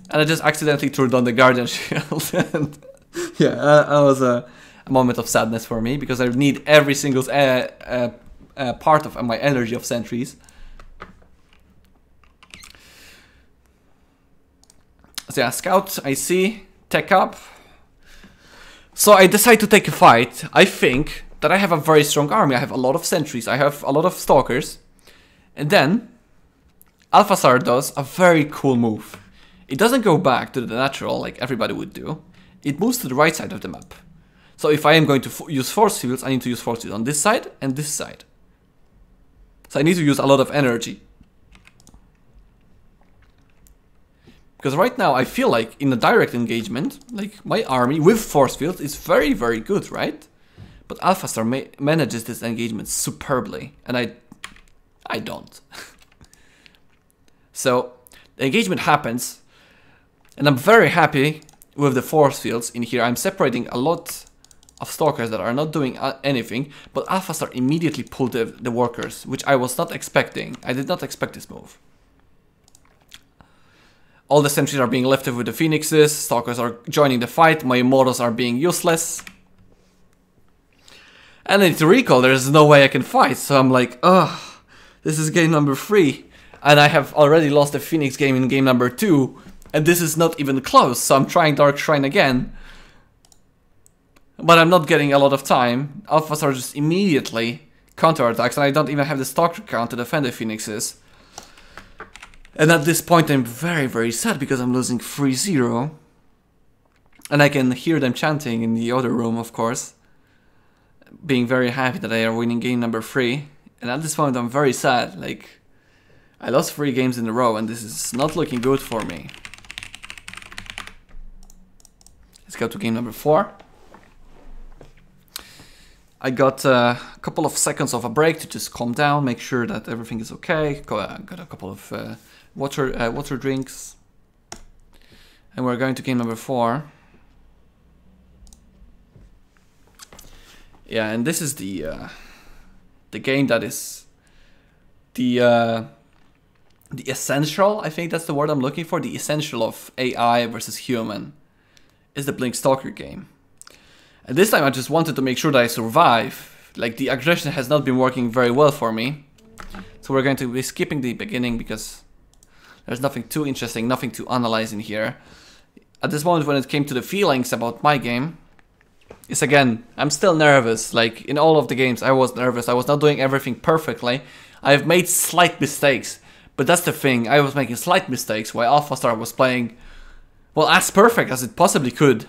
And I just accidentally turned on the Guardian Shield. And yeah, that was a moment of sadness for me, because I need every single part of my energy of sentries. So yeah, scout, I see, tech up. So I decide to take a fight. I think that I have a very strong army. I have a lot of sentries, I have a lot of stalkers. And then AlphaStar does a very cool move. It doesn't go back to the natural like everybody would do. It moves to the right side of the map. So if I am going to use force fields, I need to use force fields on this side and this side. So I need to use a lot of energy. Because right now I feel like in a direct engagement, like my army with force fields is very, very good, right? But AlphaStar manages this engagement superbly, and I don't. So the engagement happens, and I'm very happy with the force fields in here. I'm separating a lot of stalkers that are not doing anything, but AlphaStar immediately pulled the workers, which I was not expecting. I did not expect this move. All the sentries are being lifted with the phoenixes, stalkers are joining the fight, my immortals are being useless. And then to recall, there's no way I can fight, so I'm like, ugh, this is game number 3. And I have already lost the Phoenix game in game number 2, and this is not even close, so I'm trying Dark Shrine again. But I'm not getting a lot of time. AlphaStar just immediately counterattacks, and I don't even have the stalker count to defend the Phoenixes. And at this point I'm very, very sad because I'm losing 3-0. And I can hear them chanting in the other room, of course. Being very happy that they are winning game number 3. And at this point I'm very sad, like, I lost 3 games in a row and this is not looking good for me. Let's go to game number 4. I got a couple of seconds of a break to just calm down, make sure that everything is okay. Got a couple of water drinks. And we're going to game number 4. Yeah, and this is the game that is the essential, I think that's the word I'm looking for, the essential of AI versus human, is the Blink Stalker game. And this time I just wanted to make sure that I survive. Like, the aggression has not been working very well for me. So we're going to be skipping the beginning because there's nothing too interesting, nothing to analyze in here. At this moment when it came to the feelings about my game, is again, I'm still nervous. Like, in all of the games I was nervous, I was not doing everything perfectly. I've made slight mistakes, but that's the thing, I was making slight mistakes while AlphaStar was playing, well, as perfect as it possibly could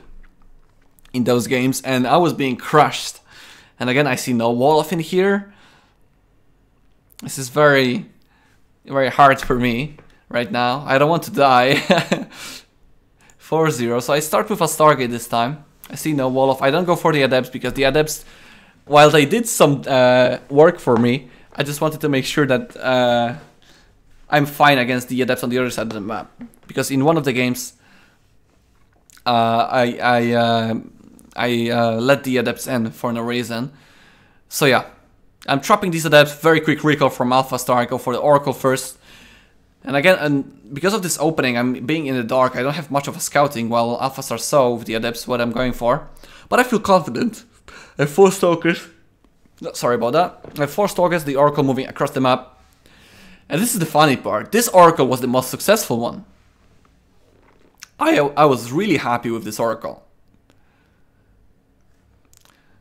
in those games, and I was being crushed. And again, I see no Wolof in here. This is very, very hard for me right now. I don't want to die. 4-0, so I start with a Stargate this time. I see no Wolof. I don't go for the Adepts because the Adepts, while they did some work for me, I just wanted to make sure that I'm fine against the Adepts on the other side of the map. Because in one of the games, I let the Adepts in for no reason. So yeah, I'm trapping these Adepts, very quick recall from AlphaStar, I go for the Oracle first. And again, because of this opening, I'm being in the dark, I don't have much of a scouting, while AlphaStar saw with the Adepts what I'm going for. But I feel confident. I have 4 Stalkers. Sorry about that. I have 4 Stalkers, the Oracle moving across the map. And this is the funny part, this Oracle was the most successful one. I was really happy with this Oracle.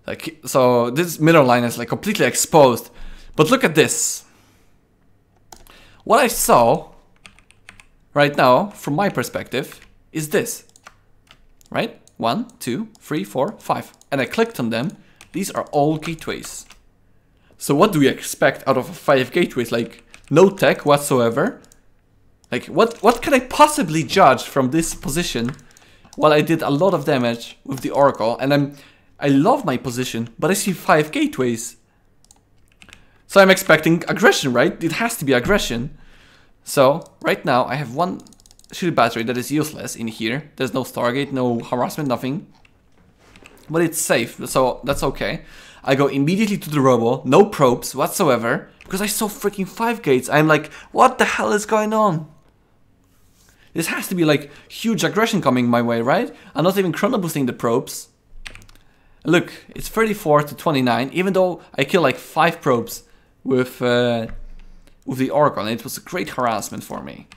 Like, so this middle line is like completely exposed. But look at this. What I saw right now, from my perspective, is this. Right? 1, 2, 3, 4, 5. And I clicked on them. These are all gateways. So what do we expect out of 5 gateways? Like, no tech whatsoever. Like, what can I possibly judge from this position? Well, I did a lot of damage with the Oracle, and I love my position, but I see 5 gateways. So I'm expecting aggression, right? It has to be aggression. So, right now, I have 1 shield battery that is useless in here. There's no Stargate, no harassment, nothing. But it's safe, so that's okay. I go immediately to the Robo, no probes whatsoever, because I saw freaking 5 gates. I'm like, what the hell is going on? This has to be like huge aggression coming my way, right? I'm not even chrono boosting the probes. Look, it's 34 to 29, even though I kill like 5 probes with the Oracle, and it was a great harassment for me.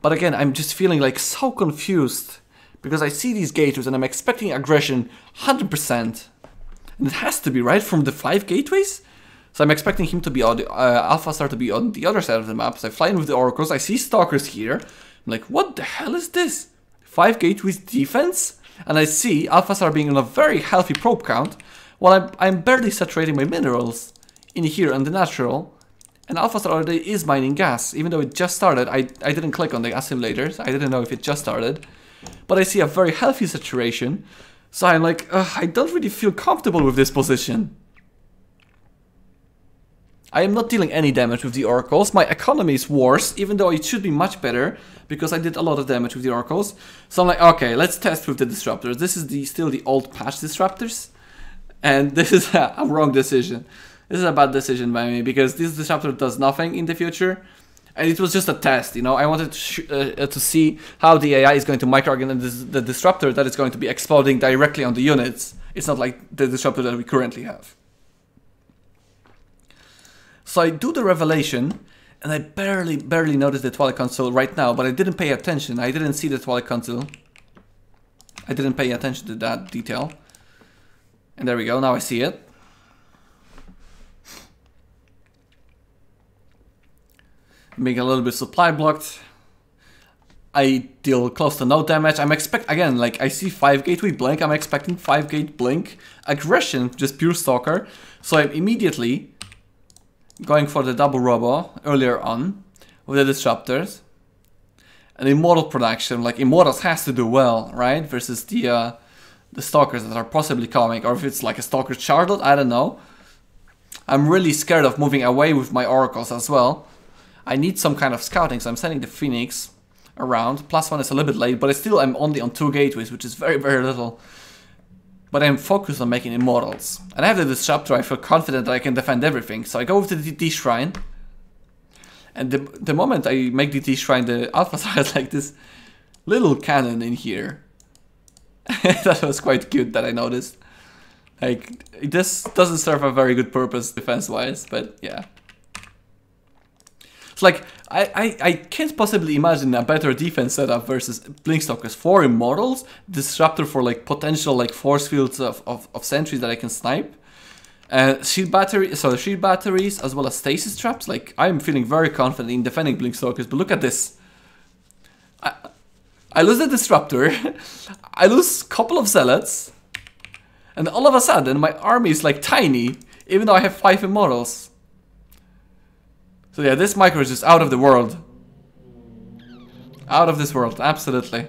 But again, I'm just feeling like so confused, because I see these gateways and I'm expecting aggression 100%. And it has to be, right, from the 5 gateways? So I'm expecting him to be on the AlphaStar to be on the other side of the map. So I fly in with the oracles, I see stalkers here. I'm like, what the hell is this? 5 gateways defense? And I see AlphaStar being on a very healthy probe count, while I'm barely saturating my minerals in here on the natural. And AlphaStar already is mining gas, even though it just started. I didn't click on the assimilators, I didn't know if it just started. But I see a very healthy saturation, so I'm like, I don't really feel comfortable with this position. I am not dealing any damage with the oracles. My economy is worse, even though it should be much better, because I did a lot of damage with the oracles. So I'm like, okay, let's test with the disruptors. This is still the old patch disruptors, and this is a wrong decision. This is a bad decision by me, because this disruptor does nothing in the future. And it was just a test, you know. I wanted to see how the AI is going to microorganize the disruptor that is going to be exploding directly on the units. It's not like the disruptor that we currently have. So I do the revelation, and I barely noticed the Twilight Console right now, but I didn't pay attention. I didn't see the Twilight Console. I didn't pay attention to that detail. And there we go, now I see it. Being a little bit supply blocked. I deal close to no damage. I'm again, like, I see 5 gateway blink. I'm expecting 5 gate blink. Aggression, just pure stalker. So I'm immediately going for the double robo earlier on with the disruptors. And immortal production, like immortals has to do well, right? Versus the stalkers that are possibly coming, or if it's like a stalker Charlotte, I don't know. I'm really scared of moving away with my oracles as well. I need some kind of scouting, so I'm sending the Phoenix around. +1 is a little bit late, but still I'm only on 2 gateways, which is very little. But I'm focused on making immortals. And I have the disruptor, I feel confident that I can defend everything. So I go with the DT Shrine. And the moment I make DT Shrine, the AlphaStar has like this little cannon in here. That was quite cute that I noticed. Like, this doesn't serve a very good purpose defense-wise, but yeah. It's like, I can't possibly imagine a better defense setup versus Blinkstalkers. 4 immortals, disruptor for like potential like force fields of sentries that I can snipe. Shield batteries as well as stasis traps. Like, I'm feeling very confident in defending Blinkstalkers, but look at this. I lose the disruptor, I lose a couple of zealots, and all of a sudden my army is like tiny, even though I have 5 immortals. So yeah, this micro is just out of the world. Out of this world, absolutely.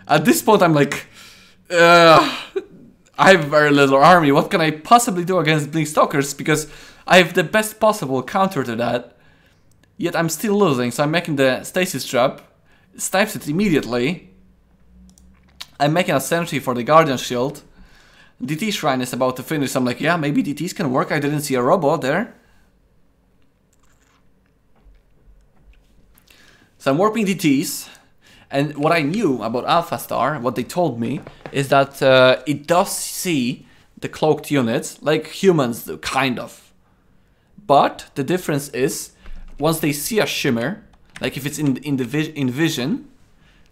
At this point I'm like, I have very little army. What can I possibly do against Blinkstalkers? Because I have the best possible counter to that. Yet I'm still losing, so I'm making the stasis trap. Snipes it immediately. I'm making a sentry for the Guardian Shield. DT Shrine is about to finish. I'm like, yeah, maybe DTs can work. I didn't see a robot there. So I'm warping DTs. And what I knew about AlphaStar, what they told me, is that it does see the cloaked units, like humans do, kind of. But the difference is, once they see a shimmer, like if it's in vision,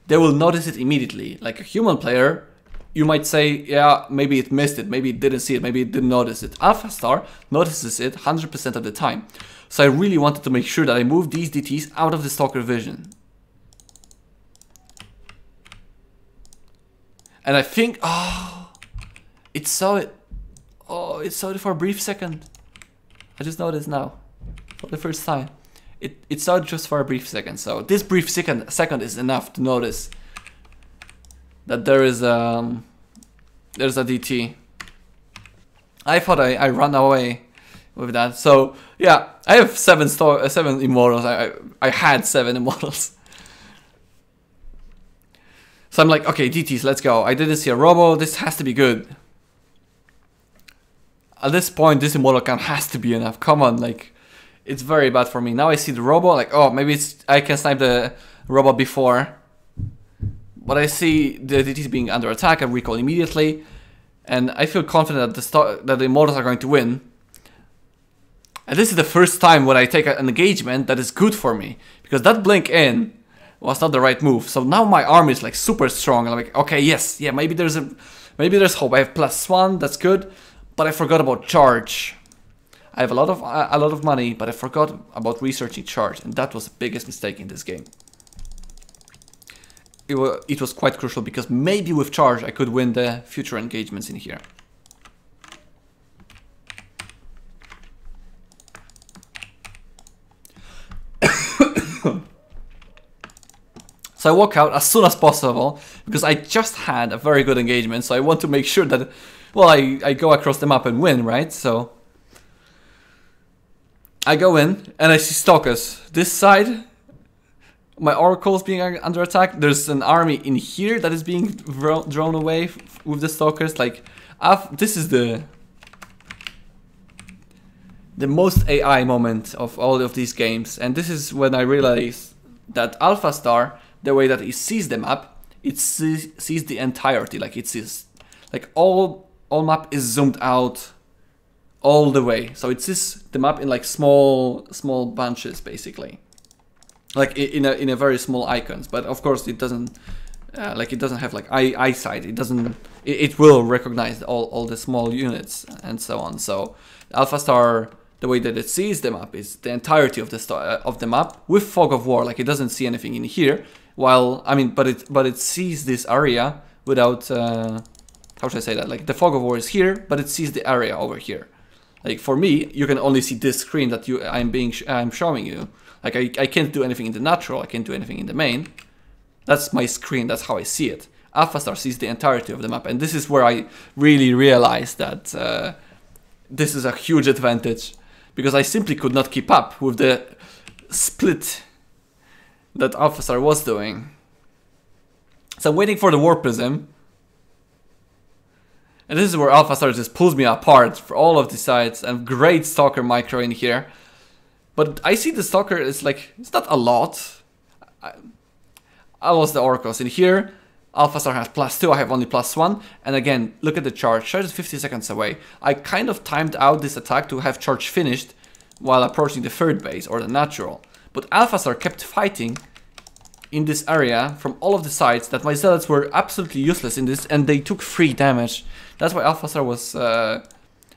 they will notice it immediately. Like a human player, you might say, yeah, maybe it missed it, maybe it didn't see it, maybe it didn't notice it. AlphaStar notices it 100% of the time. So I really wanted to make sure that I move these DTs out of the stalker vision. And I think, oh, it saw it. Oh, it saw it for a brief second. I just noticed now, for the first time. It saw it just for a brief second. So this brief second is enough to notice that there's a DT. I thought I ran away with that. So yeah, I have 7 immortals. I had 7 immortals. So I'm like, okay, DTs, let's go. I didn't see a robo. This has to be good. At this point, this immortal count has to be enough. Come on, like, it's very bad for me. Now I see the robo, like, oh, maybe I can snipe the robo before. But I see the DTs being under attack. I recall immediately, and I feel confident that the immortals are going to win. And this is the first time when I take an engagement that is good for me, because that blink in was not the right move. So now my army is like super strong. I'm like, okay, yes, yeah, maybe there's hope. I have +1, that's good, but I forgot about charge. I have a lot of money, but I forgot about researching charge, and that was the biggest mistake in this game. It was quite crucial, because maybe with charge I could win the future engagements in here. So I walk out as soon as possible, because I just had a very good engagement, so I want to make sure that, well, I go across the map and win, right? So I go in, and I see stalkers. This side, my oracle's being under attack. There's an army in here that is being drawn away with the stalkers. Like, this is the most AI moment of all of these games, and this is when I realized that AlphaStar, the way that it sees the map, it sees the entirety. Like, it sees, like, all map is zoomed out all the way, so it sees the map in like small bunches, basically, like in a very small icons. But of course it doesn't it doesn't have like eyesight. It will recognize all the small units and so on. So AlphaStar, the way that it sees the map is the entirety of the map with fog of war. Like, it doesn't see anything in here, while but it sees this area without how should I say that? Like, the fog of war is here, but it sees the area over here. Like, for me, you can only see this screen that I'm showing you. Like, I can't do anything in the natural, I can't do anything in the main. That's my screen, that's how I see it. AlphaStar sees the entirety of the map, and this is where I really realized that this is a huge advantage, because I simply could not keep up with the split that AlphaStar was doing. So I'm waiting for the Warp Prism, and this is where AlphaStar just pulls me apart for all of the sides, and great Stalker micro in here. But I see the Stalker is like, it's not a lot. I lost the Oracles in here. AlphaStar has +2, I have only +1. And again, look at the charge. Charge is 50 seconds away. I kind of timed out this attack to have charge finished while approaching the third base, or the natural. But AlphaStar kept fighting in this area from all of the sides that my zealots were absolutely useless in this, and they took 3 damage. That's why AlphaStar was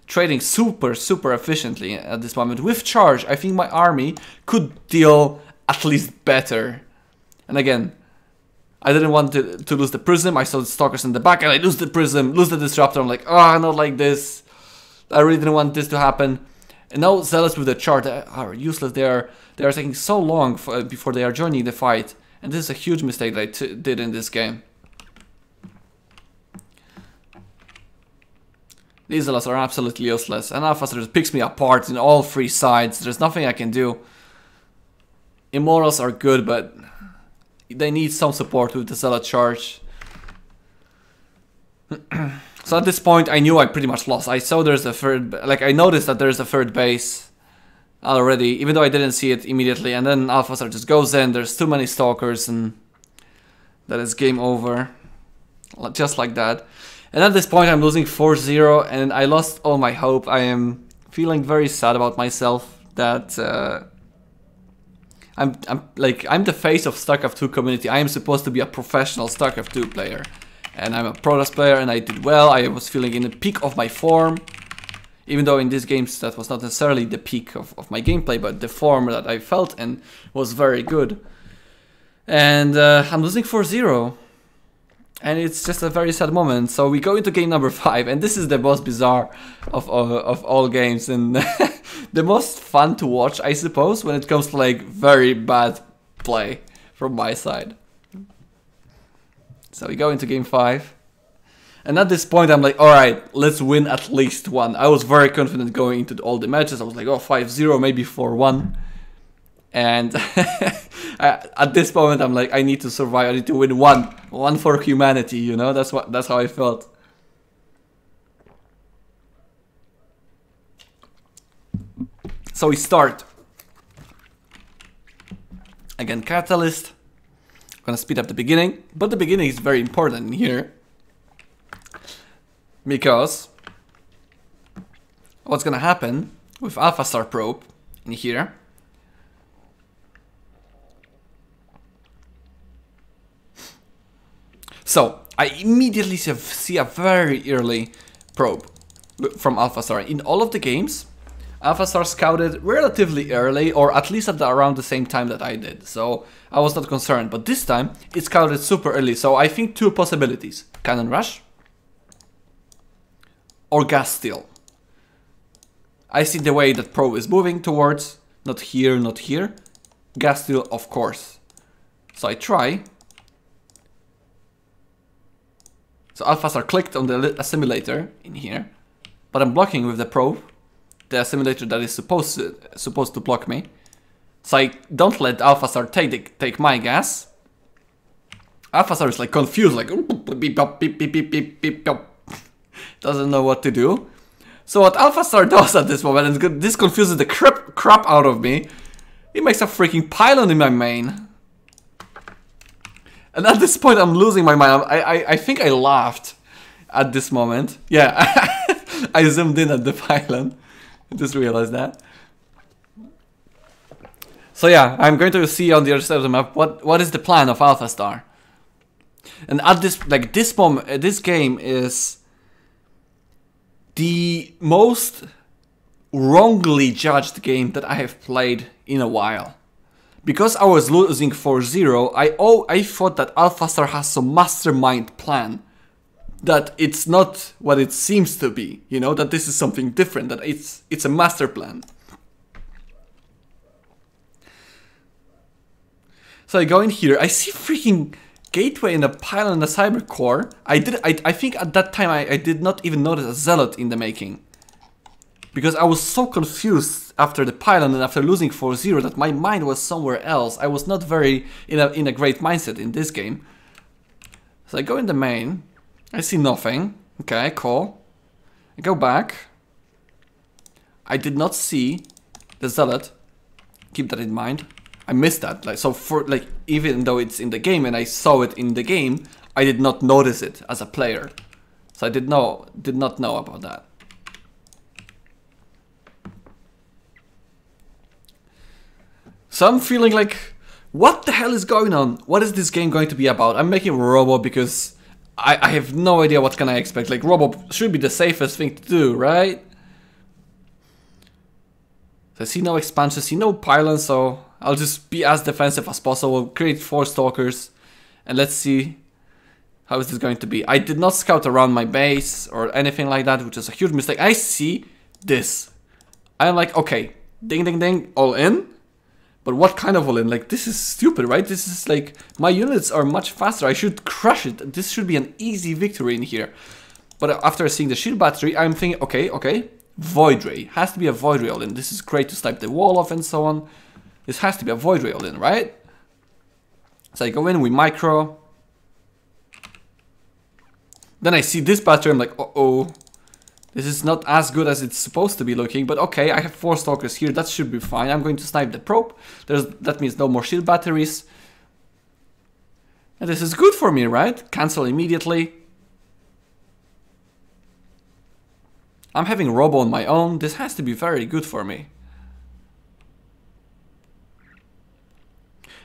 trading super efficiently at this moment. With charge, I think my army could deal at least better. And again, I didn't want to lose the Prism. I saw the Stalkers in the back, and I lose the Prism, lose the Disruptor. I'm like, oh, not like this. I really didn't want this to happen. And now Zealots with the charge are useless. They are taking so long before they are joining the fight. And this is a huge mistake that I did in this game. These Zealots are absolutely useless, and AlphaStar just picks me apart in all 3 sides. There's nothing I can do. Immortals are good, but they need some support with the Zealot charge. So at this point, I knew I pretty much lost. I saw there's a third, like, I noticed that there's a third base already, even though I didn't see it immediately. And then AlphaStar just goes in. There's too many Stalkers, and that is game over, just like that. And at this point, I'm losing 4-0, and I lost all my hope. I am feeling very sad about myself that I'm the face of StarCraft 2 community. I am supposed to be a professional StarCraft 2 player, and I'm a Protoss player, and I did well. I was feeling in the peak of my form, even though in these games that was not necessarily the peak of my gameplay, but the form that I felt in was very good. And I'm losing 4-0. And it's just a very sad moment. So we go into game number 5, and this is the most bizarre of all games, and the most fun to watch, I suppose, when it comes to like very bad play from my side. So we go into game 5, and at this point I'm like, all right, let's win at least one. I was very confident going into all the matches. I was like, oh, 5-0, maybe 4-1. And at this moment, I'm like, I need to survive. I need to win one for humanity. You know, that's how I felt. So we start again. Catalyst. I'm gonna speed up the beginning, but the beginning is very important in here because what's gonna happen with AlphaStar probe in here. So I immediately see a very early probe from AlphaStar. In all of the games, AlphaStar scouted relatively early, or at least at around the same time that I did. So I was not concerned. But this time, it scouted super early. So I think two possibilities. Cannon Rush or Gas Steal. I see the way that probe is moving towards. Not here, not here. Gas Steal, of course. So I try. So AlphaStar clicked on the assimilator in here. But I'm blocking with the probe. The assimilator that is supposed to block me. So I don't let AlphaStar take my gas. AlphaStar is like confused, like beep, beep, beep, beep, beep, beep, beep, beep. Doesn't know what to do. So what AlphaStar does at this moment, and this confuses the crap out of me, it makes a freaking pylon in my main. And at this point I'm losing my mind. I think I laughed at this moment. Yeah, I zoomed in at the pylon. I just realized that. So yeah, I'm going to see on the other side of the map what is the plan of AlphaStar. And at this moment, this game is the most wrongly judged game that I have played in a while. Because I was losing 4-0, I thought that AlphaStar has some mastermind plan. That it's not what it seems to be, you know, that this is something different, that it's a master plan. So I go in here, I see freaking gateway in a pylon and a cyber core. I think at that time I did not even notice a zealot in the making. Because I was so confused after the pylon and after losing 4-0 that my mind was somewhere else. I was not very in a great mindset in this game. So I go in the main. I see nothing. Okay, cool. I go back. I did not see the zealot. Keep that in mind. I missed that. Like, so for like, even though it's in the game and I saw it in the game, I did not notice it as a player. So I did not know about that. So I'm feeling like, what the hell is going on? What is this game going to be about? I'm making Robo because I have no idea what can I expect. Like, Robo should be the safest thing to do, right? So I see no expansion, see no pylons, so I'll just be as defensive as possible, create 4 stalkers, and let's see how is this going to be. I did not scout around my base or anything like that, which is a huge mistake. I see this. I'm like, okay, ding ding ding, all in. But what kind of all in? Like, this is stupid, right? This is like, my units are much faster. I should crush it. This should be an easy victory in here. But after seeing the shield battery, I'm thinking, okay, Void Ray. Has to be a Void Ray all in. This is great to snipe the wall off and so on. This has to be a Void Ray all in, right? So I go in, we micro. Then I see this battery, I'm like, uh-oh. This is not as good as it's supposed to be looking, but okay, I have 4 stalkers here, that should be fine. I'm going to snipe the probe. That means no more shield batteries. And this is good for me, right? Cancel immediately. I'm having Robo on my own. This has to be very good for me.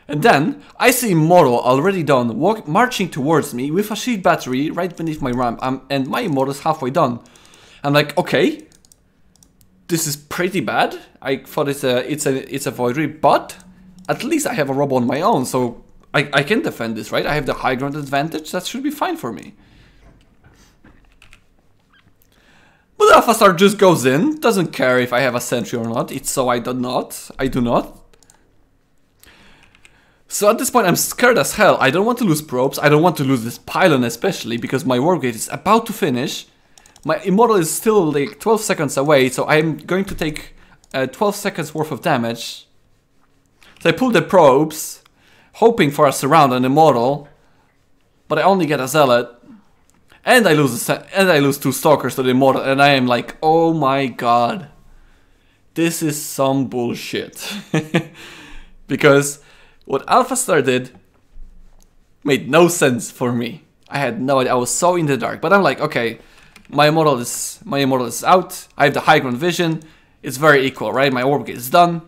And then I see Immortal already done, marching towards me with a shield battery right beneath my ramp, and my Immortal is halfway done. I'm like, okay, this is pretty bad. I thought it's a Void Ray, but at least I have a Robo on my own, so I can defend this, right? I have the high ground advantage. That should be fine for me. But AlphaStar just goes in, doesn't care if I have a sentry or not. It's so I do not. So at this point I'm scared as hell. I don't want to lose probes. I don't want to lose this pylon especially because my warp gate is about to finish. My Immortal is still like 12 seconds away, so I'm going to take 12 seconds worth of damage. So I pull the probes, hoping for a surround and Immortal, but I only get a Zealot. And I lose 2 stalkers to the Immortal, and I am like, oh my god. This is some bullshit. Because what AlphaStar did made no sense for me. I had no idea. I was so in the dark. But I'm like, okay, my Immortal is out. I have the high ground vision. It's very equal, right? My orb gate is done.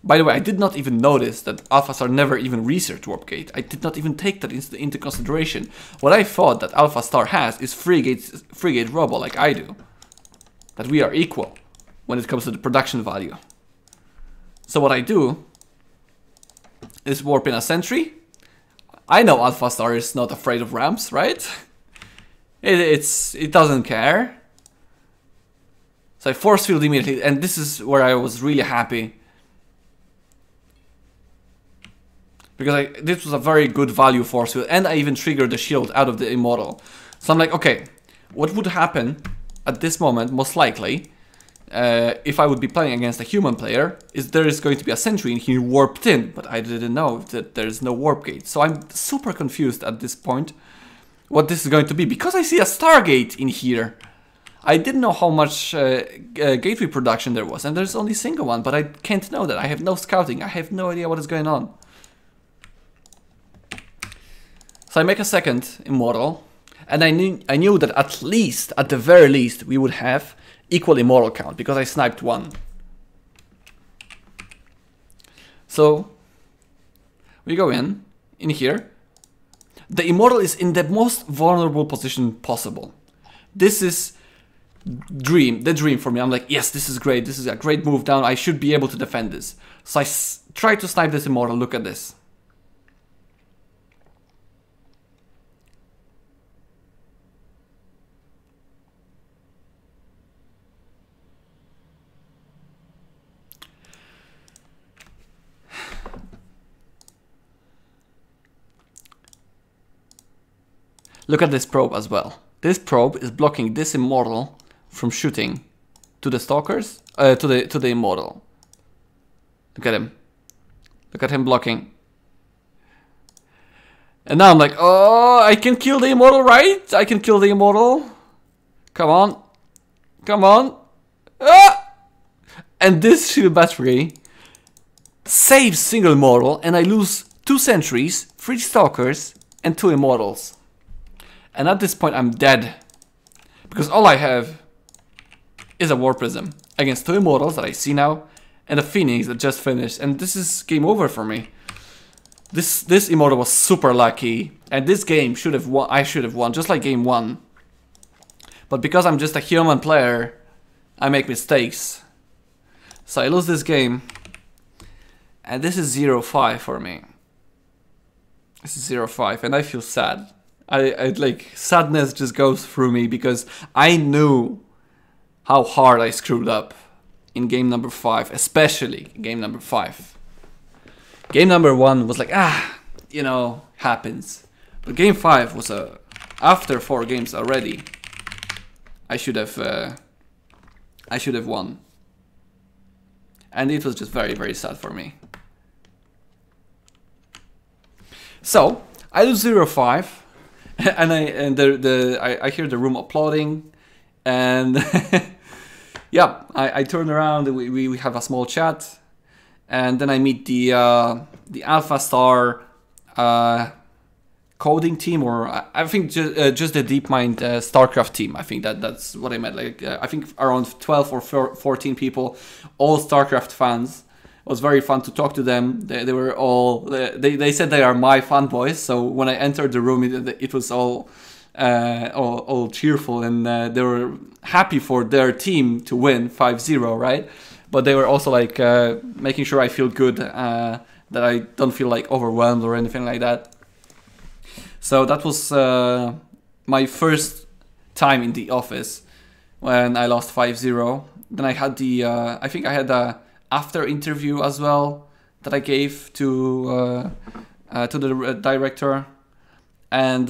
By the way, I did not even notice that AlphaStar never even researched warp gate. I did not even take that into consideration. What I thought that AlphaStar has is free gate robo like I do. That we are equal when it comes to the production value. So what I do is warp in a sentry. I know AlphaStar is not afraid of ramps, right? It doesn't care. So I force field immediately, and this is where I was really happy. Because this was a very good value force field, and I even triggered the shield out of the immortal. So I'm like, okay, what would happen at this moment, most likely, if I would be playing against a human player, is there is going to be a sentry in here warped in, but I didn't know that there is no warp gate. So I'm super confused at this point what this is going to be, because I see a Stargate in here. I didn't know how much gateway production there was, and there's only a single one, but I can't know that. I have no scouting, I have no idea what is going on. So I make a second immortal, and I knew that at least, at the very least, we would have equal immortal count, because I sniped one. So we go in here. The immortal is in the most vulnerable position possible. This is the dream for me. I'm like, yes, this is great. This is a great move down. I should be able to defend this. So I try to snipe this immortal. Look at this. Look at this probe as well. This probe is blocking this immortal from shooting to the stalkers, to the immortal. Look at him. Look at him blocking. And now I'm like, oh, I can kill the immortal, right? I can kill the immortal. Come on. Come on. Ah! And this shield battery saves single immortal, and I lose 2 sentries, 3 stalkers, and 2 immortals. And at this point I'm dead, because all I have is a War Prism against 2 immortals that I see now, and a Phoenix that just finished, and this is game over for me. This immortal was super lucky, and this game should have won. I should have won, just like game 1. But because I'm just a human player, I make mistakes. So I lose this game, and this is 0-5 for me. This is 0-5, and I feel sad. I like, sadness just goes through me, because I knew how hard I screwed up in game number 5, especially game number 5. Game number 1 was like, you know, happens. But game 5 was after 4 games already. I should have won. And it was just very, very sad for me. So I lose 0-5. And I hear the room applauding, and yeah, I turn around, and we have a small chat, and then I meet the AlphaStar coding team, or I think just the DeepMind Starcraft team. I think that's what I meant. Like I think around 12 or 14 people, all Starcraft fans. It was very fun to talk to them. They were all, they said they are my fanboys. So when I entered the room, it was all cheerful, and they were happy for their team to win 5-0, right? But they were also like making sure I feel good, that I don't feel like overwhelmed or anything like that. So that was my first time in the office when I lost 5-0. Then I had I think I had a after interview as well that I gave to the director, and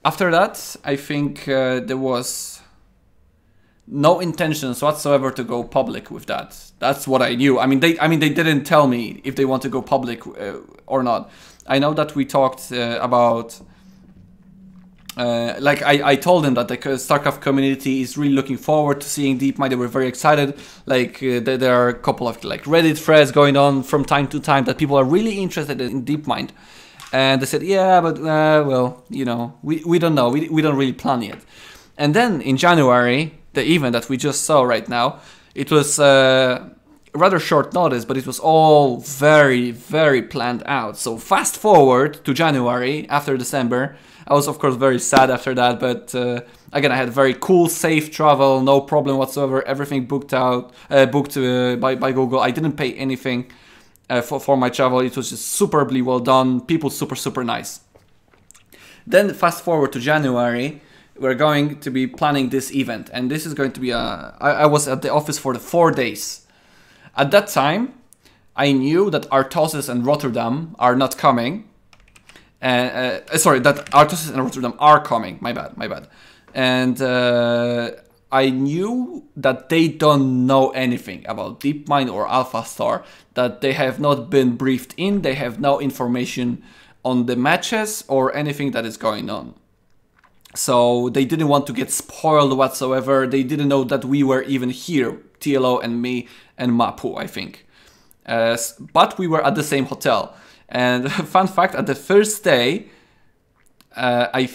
after that I think there was no intentions whatsoever to go public with that. That's what I knew. I mean they didn't tell me if they want to go public or not. I know that we talked about. Like I told them that the StarCraft community is really looking forward to seeing DeepMind. They were very excited. Like there are a couple of like Reddit threads going on from time to time that people are really interested in DeepMind, and they said, yeah, but well, you know, we don't know. We don't really plan yet. And then in January, the event that we just saw right now, it was rather short notice, but it was all very, very planned out. So fast forward to January, after December. I was, of course, very sad after that, but again, I had very cool, safe travel, no problem whatsoever. Everything booked by Google. I didn't pay anything for my travel. It was just superbly well done. People super nice. Then fast forward to January. We're going to be planning this event, and this is going to be I was at the office for the 4 days. At that time, I knew that Artosis and Rotterdam are not coming. Sorry, that Artosis and Rotterdam are coming. My bad. And I knew that they don't know anything about DeepMind or AlphaStar, that they have not been briefed in, they have no information on the matches or anything that is going on. So they didn't want to get spoiled whatsoever. They didn't know that we were even here, TLO and me and Mapu, I think. But we were at the same hotel. And fun fact, at the first day, the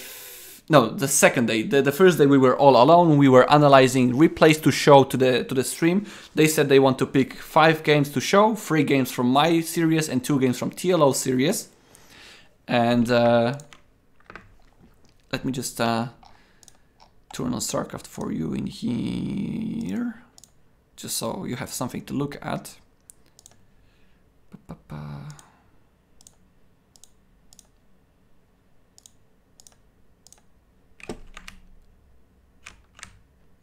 second day, the first day we were all alone. We were analyzing replays to show to the stream. They said they want to pick 5 games to show, 3 games from my series and 2 games from TLO series. And let me just turn on StarCraft for you in here, just so you have something to look at.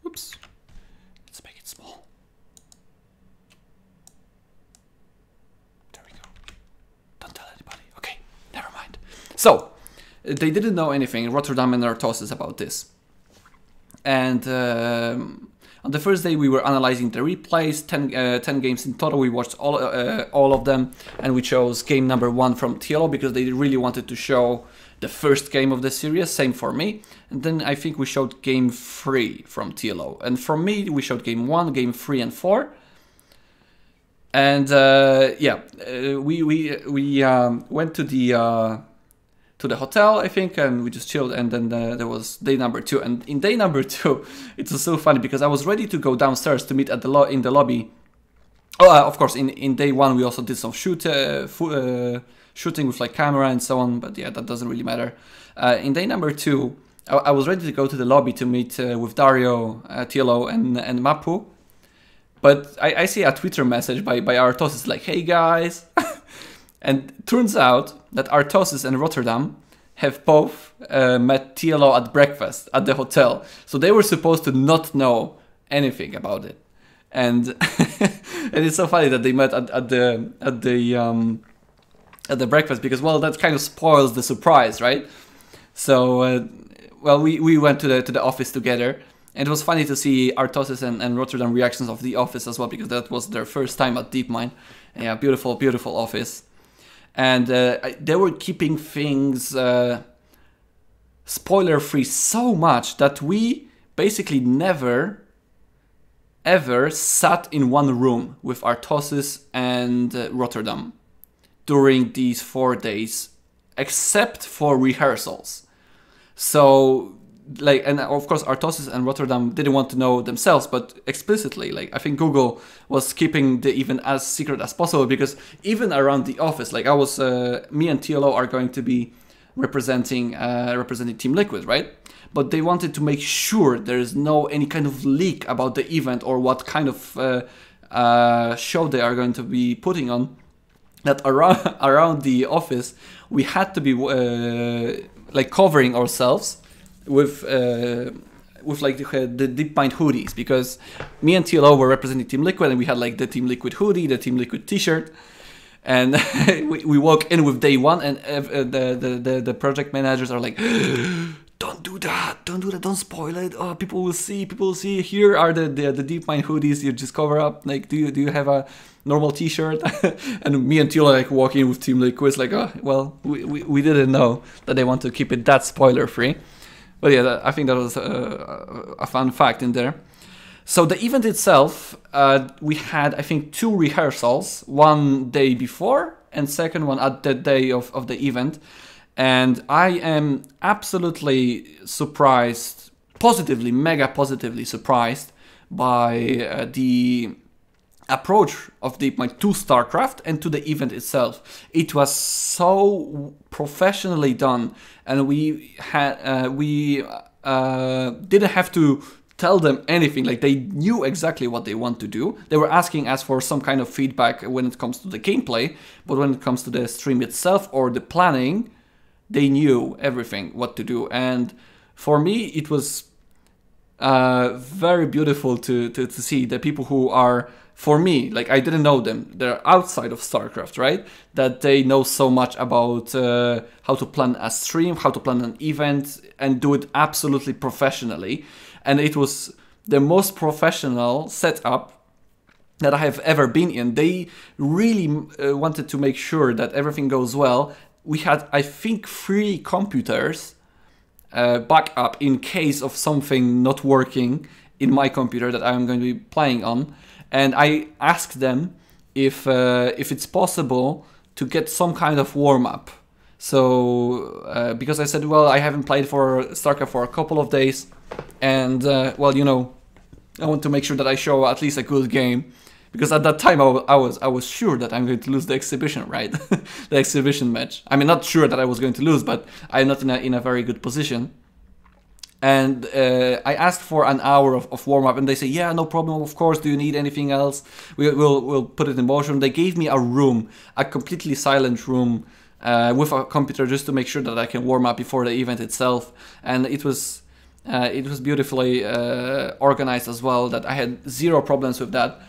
Oops, let's make it small. There we go. Don't tell anybody. Okay, never mind. So, they didn't know anything, Rotterdam and Artosis, about this. And on the first day we were analyzing the replays, 10 games in total. We watched all of them, and we chose game number 1 from TLO because they really wanted to show the first game of the series, same for me. And then I think we showed game 3 from TLO. And from me, we showed game 1, game 3 and 4. And we went to the hotel, I think, and we just chilled. And then there was day number 2. And in day number 2, it was so funny because I was ready to go downstairs to meet at in the lobby. Oh, of course, in day 1 we also did some shooting with like camera and so on, but yeah, that doesn't really matter. In day number 2, I was ready to go to the lobby to meet with Dario, TLO and Mapu. But I see a Twitter message by Artosis like, hey guys. And turns out that Artosis and Rotterdam have both met TLO at breakfast at the hotel. So they were supposed to not know anything about it. And and it's so funny that they met at the breakfast because, well, that kind of spoils the surprise, right? So well, we went to the office together. And it was funny to see Artosis and Rotterdam reactions of the office as well, because that was their first time at DeepMind. Yeah, beautiful, beautiful office. And they were keeping things spoiler-free so much that we basically never, ever sat in one room with Artosis and Rotterdam during these 4 days, except for rehearsals. So, like, and of course Artosis and Rotterdam didn't want to know themselves, but explicitly, like, I think Google was keeping the event as secret as possible, because even around the office, like, I was me and TLO are going to be representing Team Liquid, right? But they wanted to make sure there is no any kind of leak about the event or what kind of show they are going to be putting on. That around the office we had to be like covering ourselves with like the DeepMind hoodies, because me and TLO were representing Team Liquid, and we had like the Team Liquid hoodie, the Team Liquid t-shirt, and we walk in with day 1, and the project managers are like, don't do that, don't spoil it. Oh, people will see. Here are the DeepMind hoodies. You just cover up. Like, do you have a normal t-shirt? And me and TLO like walk in with Team Liquid, like, oh, well, we didn't know that they want to keep it that spoiler free. But yeah, I think that was a fun fact in there. So the event itself, we had, I think, 2 rehearsals, one day before and second one at the day of the event. And I am absolutely surprised, mega positively surprised by the approach of DeepMind to StarCraft and to the event itself. It was so professionally done, and we didn't have to tell them anything. Like, they knew exactly what they want to do. They were asking us for some kind of feedback when it comes to the gameplay, but when it comes to the stream itself or the planning, they knew everything what to do. And for me, it was very beautiful to see the people who are, for me, like, I didn't know them, they're outside of StarCraft, right? That they know so much about how to plan a stream, how to plan an event, and do it absolutely professionally. And it was the most professional setup that I have ever been in. They really wanted to make sure that everything goes well. We had, I think, 3 computers backup in case of something not working in my computer that I'm going to be playing on. And I asked them if it's possible to get some kind of warm-up. So, because I said, well, I haven't played for StarCraft for a couple of days, and, well, you know, I want to make sure that I show at least a good game. Because at that time I was sure that I'm going to lose the exhibition, right? The exhibition match. I mean, not sure that I was going to lose, but I'm not in a very good position. And I asked for an hour of warm-up, and they say, yeah, no problem, of course, do you need anything else? We'll put it in motion. They gave me a room, a completely silent room, with a computer, just to make sure that I can warm up before the event itself. And it was beautifully organized as well, that I had 0 problems with that.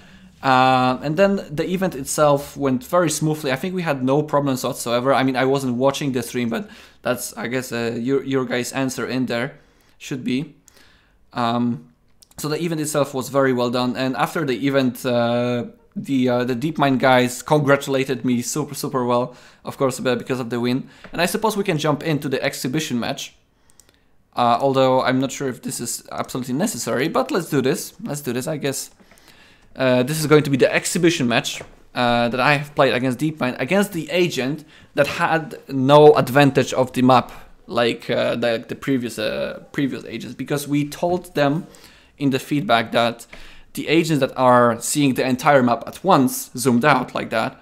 And then the event itself went very smoothly. I think we had no problems whatsoever. I mean, I wasn't watching the stream, but that's, I guess, your guys' answer in there should be. So the event itself was very well done. And after the event, the DeepMind guys congratulated me super well, of course, because of the win. And I suppose we can jump into the exhibition match. Although I'm not sure if this is absolutely necessary, but let's do this. Let's do this, I guess. This is going to be the exhibition match that I have played against DeepMind, against the agent that had no advantage of the map like the previous agents, because we told them in the feedback that the agents that are seeing the entire map at once, zoomed out like that,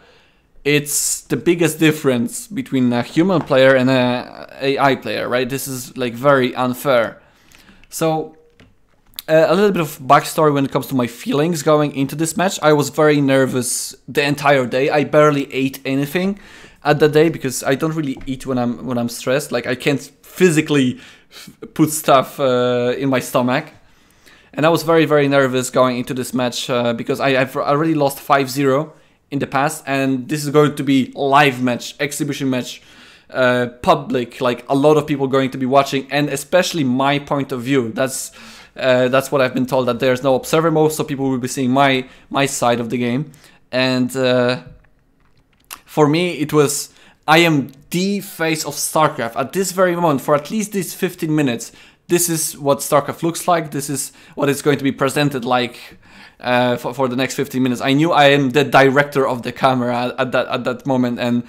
it's the biggest difference between a human player and an AI player, right? This is like very unfair. So a little bit of backstory when it comes to my feelings going into this match. I was very nervous the entire day. I barely ate anything at the day because I don't really eat when I'm stressed. Like, I can't physically put stuff in my stomach. And I was very nervous going into this match because I've already lost 5-0 in the past, and this is going to be live match, exhibition match, public, like a lot of people going to be watching, and especially my point of view. That's what I've been told, that there's no observer mode, so people will be seeing my side of the game. And for me, it was, I am the face of StarCraft at this very moment. For at least these 15 minutes, this is what StarCraft looks like. This is what it's going to be presented like for the next 15 minutes. I knew I am the director of the camera at that moment, and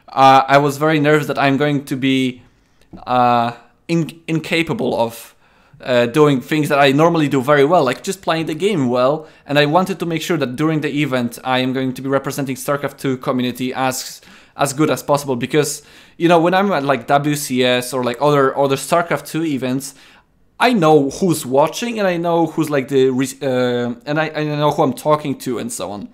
I was very nervous that I'm going to be incapable of doing things that I normally do very well, like just playing the game well. And I wanted to make sure that during the event I am going to be representing StarCraft 2 community as good as possible, because, you know, when I'm at like WCS or like other StarCraft 2 events, I know who's watching, and I know who's like and I know who I'm talking to and so on,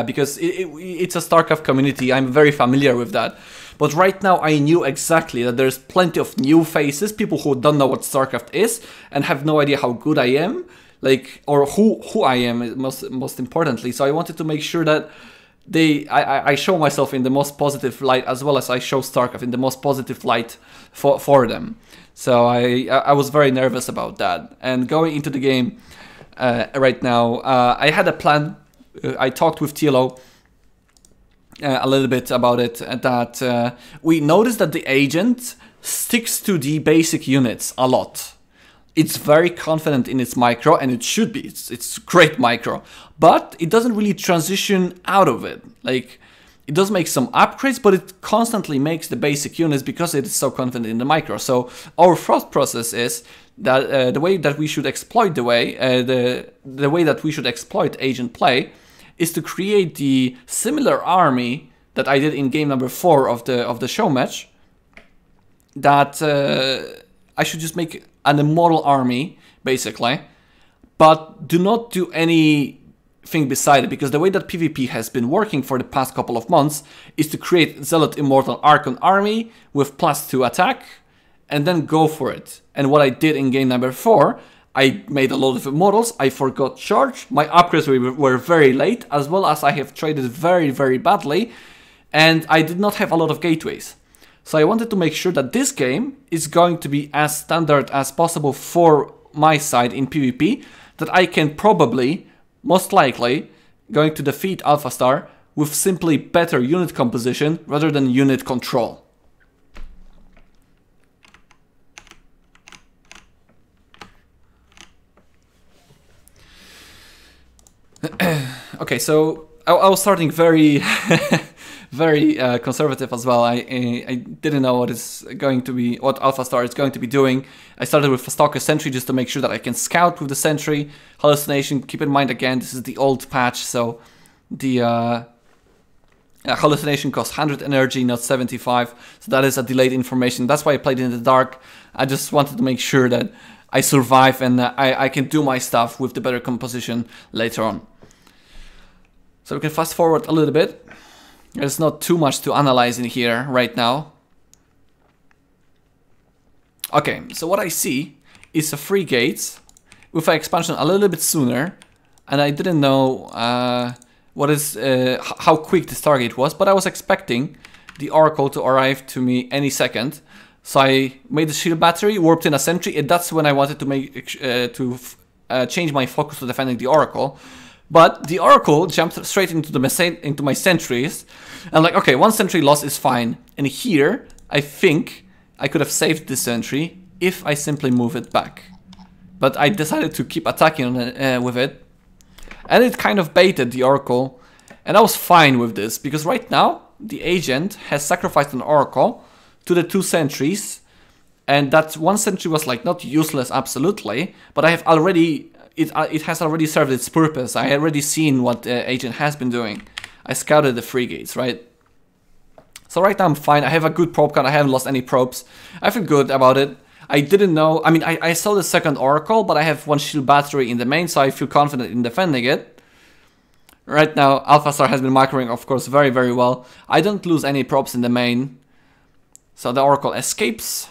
because it's a StarCraft community. I'm very familiar with that. But right now I knew exactly that there's plenty of new faces, people who don't know what StarCraft is and have no idea how good I am, like, or who I am most importantly. So I wanted to make sure that I show myself in the most positive light, as well as I show StarCraft in the most positive light for them. So I was very nervous about that. And going into the game right now, I had a plan. I talked with TLO a little bit about it, that we noticed that the agent sticks to the basic units a lot. It's very confident in its micro, and it should be. It's great micro, but it doesn't really transition out of it. Like, it does make some upgrades, but it constantly makes the basic units because it is so confident in the micro. So our thought process is that the way that we should exploit the way that we should exploit agent play is to create the similar army that I did in game number 4 of the show match. That I should just make an immortal army, basically, but do not do anything beside it, because the way that PvP has been working for the past couple of months is to create Zealot Immortal Archon army with +2 attack, and then go for it. And what I did in game number 4, I made a lot of immortals, I forgot charge, my upgrades were very late, as well as I have traded very badly, and I did not have a lot of gateways. So I wanted to make sure that this game is going to be as standard as possible for my side in PvP, that I can probably, most likely, going to defeat AlphaStar with simply better unit composition rather than unit control. Okay, so I was starting very very conservative as well. I didn't know what AlphaStar is going to be doing. I started with a Stalker Sentry just to make sure that I can scout with the Sentry. Hallucination, keep in mind again, this is the old patch, so the Hallucination costs 100 energy, not 75, so that is a delayed information. That's why I played in the dark. I just wanted to make sure that I survive and I can do my stuff with the better composition later on. So we can fast forward a little bit. There's not too much to analyze in here right now. Okay, so what I see is a 3 gates with an expansion a little bit sooner, and I didn't know how quick the Stargate was, but I was expecting the Oracle to arrive to me any second. So I made the shield battery, warped in a sentry, and that's when I wanted to make change my focus to defending the Oracle. But the Oracle jumped straight into my sentries. I'm like, okay, 1 sentry loss is fine. And here, I think I could have saved this sentry if I simply move it back. But I decided to keep attacking with it. And it kind of baited the Oracle. And I was fine with this, because right now, the agent has sacrificed an Oracle to the 2 sentries. And that 1 sentry was like not useless absolutely, but I have already... It has already served its purpose. I already seen what agent has been doing. I scouted the 3 gates, right? So right now I'm fine. I have a good probe count. I haven't lost any probes. I feel good about it. I didn't know. I mean, I saw the second Oracle, but I have 1 shield battery in the main, so I feel confident in defending it. Right now, AlphaStar has been microing, of course, very well. I don't lose any probes in the main. So the Oracle escapes.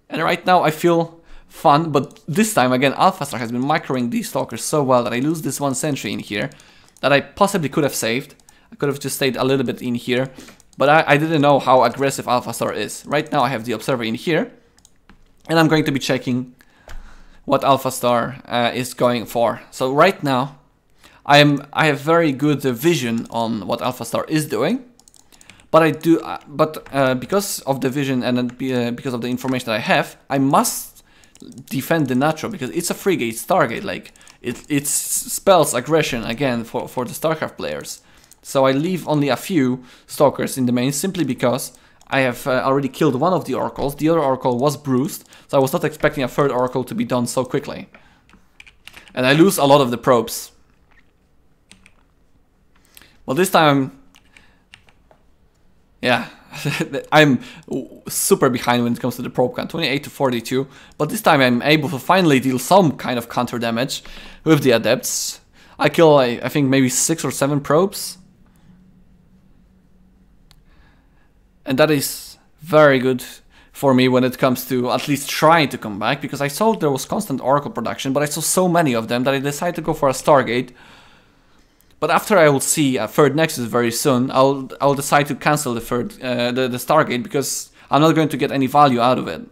And right now I feel fun, but this time again AlphaStar has been microing these stalkers so well that I lose this 1 sentry in here that I possibly could have saved. I could have just stayed a little bit in here, but I didn't know how aggressive AlphaStar is. Right now I have the observer in here, and I'm going to be checking what AlphaStar is going for. So right now I have very good vision on what AlphaStar is doing, but because of the vision and because of the information that I have, I must defend the natural, because it's a 3-gate Stargate. Like it spells aggression again for the Starcraft players. So I leave only a few stalkers in the main simply because I have already killed 1 of the Oracles. The other Oracle was bruised, so I was not expecting a 3rd Oracle to be done so quickly. And I lose a lot of the probes. Well, this time, yeah, I'm super behind when it comes to the probe count, 28 to 42, but this time I'm able to finally deal some kind of counter damage with the Adepts. I kill, I think, maybe 6 or 7 probes. And that is very good for me when it comes to at least trying to come back, because I saw there was constant Oracle production, but I saw so many of them that I decided to go for a Stargate. But after I will see a 3rd Nexus very soon, I'll decide to cancel the Stargate, because I'm not going to get any value out of it.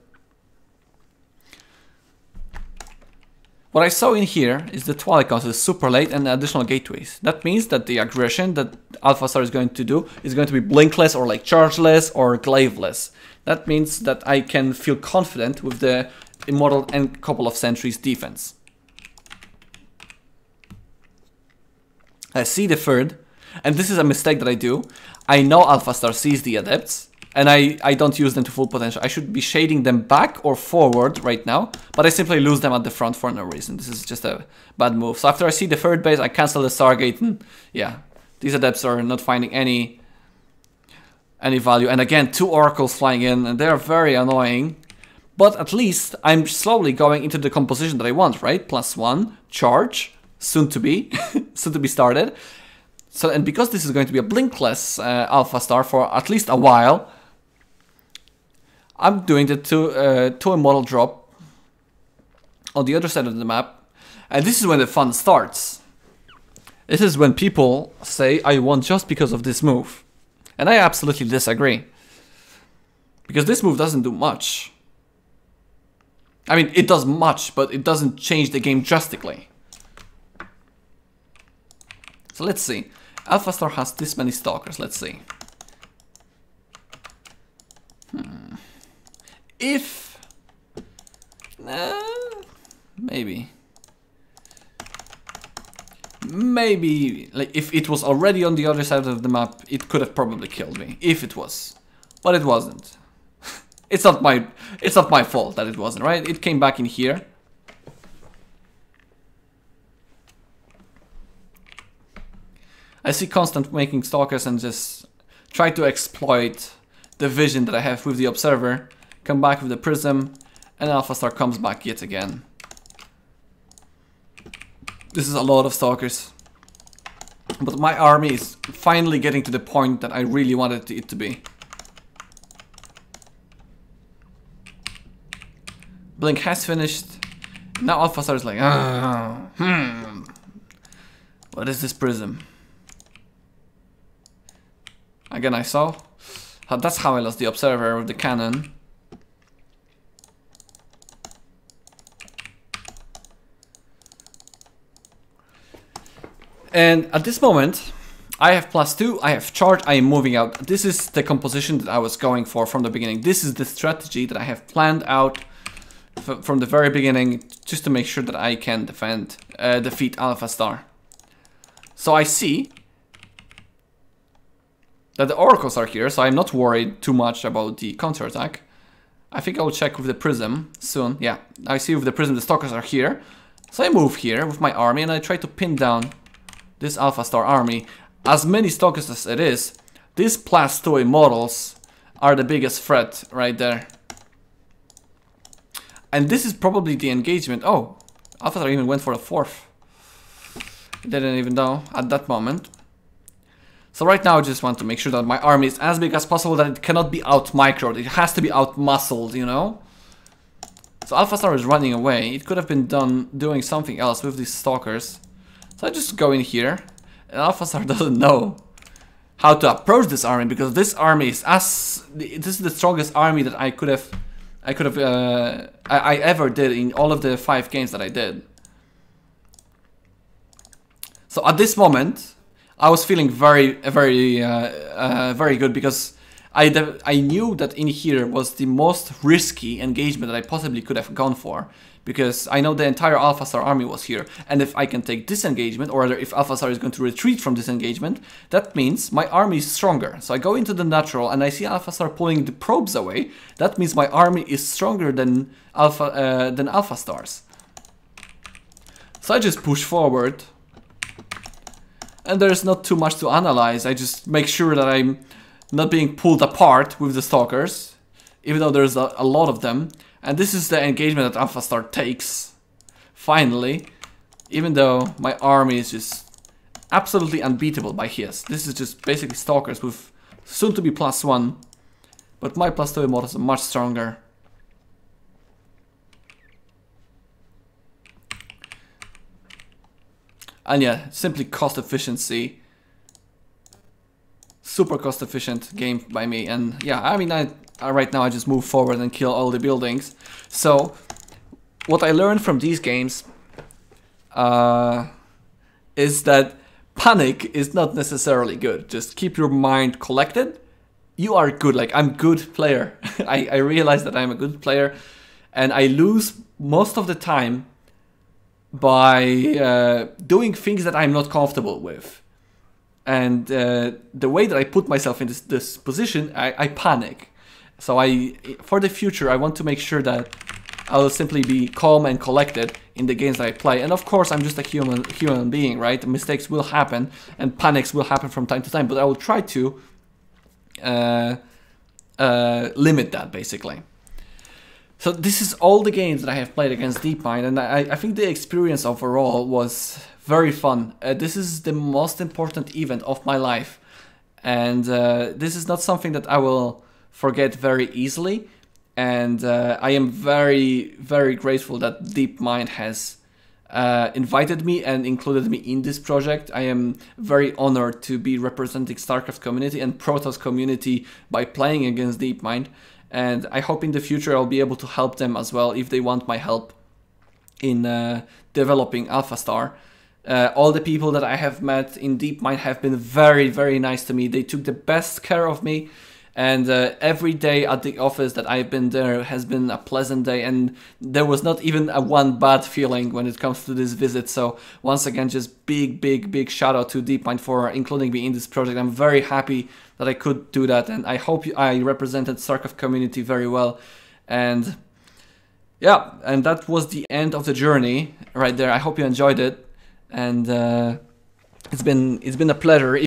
What I saw in here is the Twilight Council is super late and additional gateways. That means that the aggression that AlphaStar is going to do is going to be blinkless or like chargeless or glaiveless. That means that I can feel confident with the Immortal and couple of sentries defense. I see the 3rd, and this is a mistake that I do. I know AlphaStar sees the Adepts, and I don't use them to full potential. I should be shading them back or forward right now, but I simply lose them at the front for no reason. This is just a bad move. So after I see the third base, I cancel the Stargate, and yeah, these adepts are not finding any value. And again, 2 oracles flying in, and they're very annoying. But at least I'm slowly going into the composition that I want, right? +1, charge, soon to be, soon to be started. So, and because this is going to be a blinkless AlphaStar for at least a while, I'm doing the 2 immortal drop on the other side of the map. And this is when the fun starts. This is when people say, I won just because of this move. And I absolutely disagree. Because this move doesn't do much. I mean, it does much, but it doesn't change the game drastically. So let's see. AlphaStar has this many stalkers, let's see. If... maybe. Maybe, like, if it was already on the other side of the map, it could have probably killed me. If it was. But it wasn't. It's not my fault that it wasn't, right? It came back in here. I see Constant making stalkers and just try to exploit the vision that I have with the observer. Come back with the prism, and AlphaStar comes back yet again. This is a lot of stalkers. But my army is finally getting to the point that I really wanted it to be. Blink has finished. Now AlphaStar is like, what is this prism? Again, I saw. That's how I lost the observer with the cannon. And at this moment, I have +2, I have charge, I am moving out. This is the composition that I was going for from the beginning. This is the strategy that I have planned out from the very beginning, just to make sure that I can defeat AlphaStar. So I see that the oracles are here, so I'm not worried too much about the counterattack. I think I will check with the prism soon. Yeah, I see with the prism the stalkers are here. So I move here with my army and I try to pin down this AlphaStar army. As many stalkers as it is, these +2 immortals are the biggest threat right there. And this is probably the engagement. Oh, AlphaStar even went for a 4th. Didn't even know at that moment. So right now I just want to make sure that my army is as big as possible, that it cannot be out-microed. It has to be out-muscled, you know? So AlphaStar is running away. It could have been doing something else with these stalkers. So I just go in here. And AlphaStar doesn't know how to approach this army, because this army is this is the strongest army that I ever did in all of the 5 games that I did. So at this moment, I was feeling very good, because I knew that in here was the most risky engagement that I possibly could have gone for, because I know the entire AlphaStar army was here, and if I can take this engagement, or rather if AlphaStar is going to retreat from this engagement, that means my army is stronger. So I go into the natural and I see AlphaStar pulling the probes away. That means my army is stronger than AlphaStar's. So I just push forward. And there's not too much to analyze. I just make sure that I'm not being pulled apart with the stalkers, even though there's a lot of them. And this is the engagement that AlphaStar takes, finally, even though my army is just absolutely unbeatable by his. This is just basically stalkers with soon to be +1, but my +2 immortals are much stronger. And yeah, simply cost efficiency. Super cost efficient game by me. And yeah, I mean, right now I just move forward and kill all the buildings. So what I learned from these games is that panic is not necessarily good. Just keep your mind collected. You are good. Like, I'm a good player. I realize that I'm a good player, and I lose most of the time by doing things that I'm not comfortable with. And the way that I put myself in this position, I panic. So for the future, I want to make sure that I will simply be calm and collected in the games that I play. And of course, I'm just a human being, right? Mistakes will happen and panics will happen from time to time, but I will try to limit that, basically. So this is all the games that I have played against DeepMind, and I think the experience overall was very fun. This is the most important event of my life, and this is not something that I will forget very easily. And I am very, very grateful that DeepMind has invited me and included me in this project. I am very honored to be representing StarCraft community and Protoss community by playing against DeepMind. And I hope in the future I'll be able to help them as well if they want my help in developing AlphaStar. All the people that I have met in DeepMind have been very, very nice to me. They took the best care of me. And every day at the office that I've been there has been a pleasant day, and there was not even one bad feeling when it comes to this visit. So once again, just big shout out to DeepMind for including me in this project. I'm very happy that I could do that, and I hope I represented StarCraft community very well. And yeah, and that was the end of the journey right there. I hope you enjoyed it, and it's been a pleasure.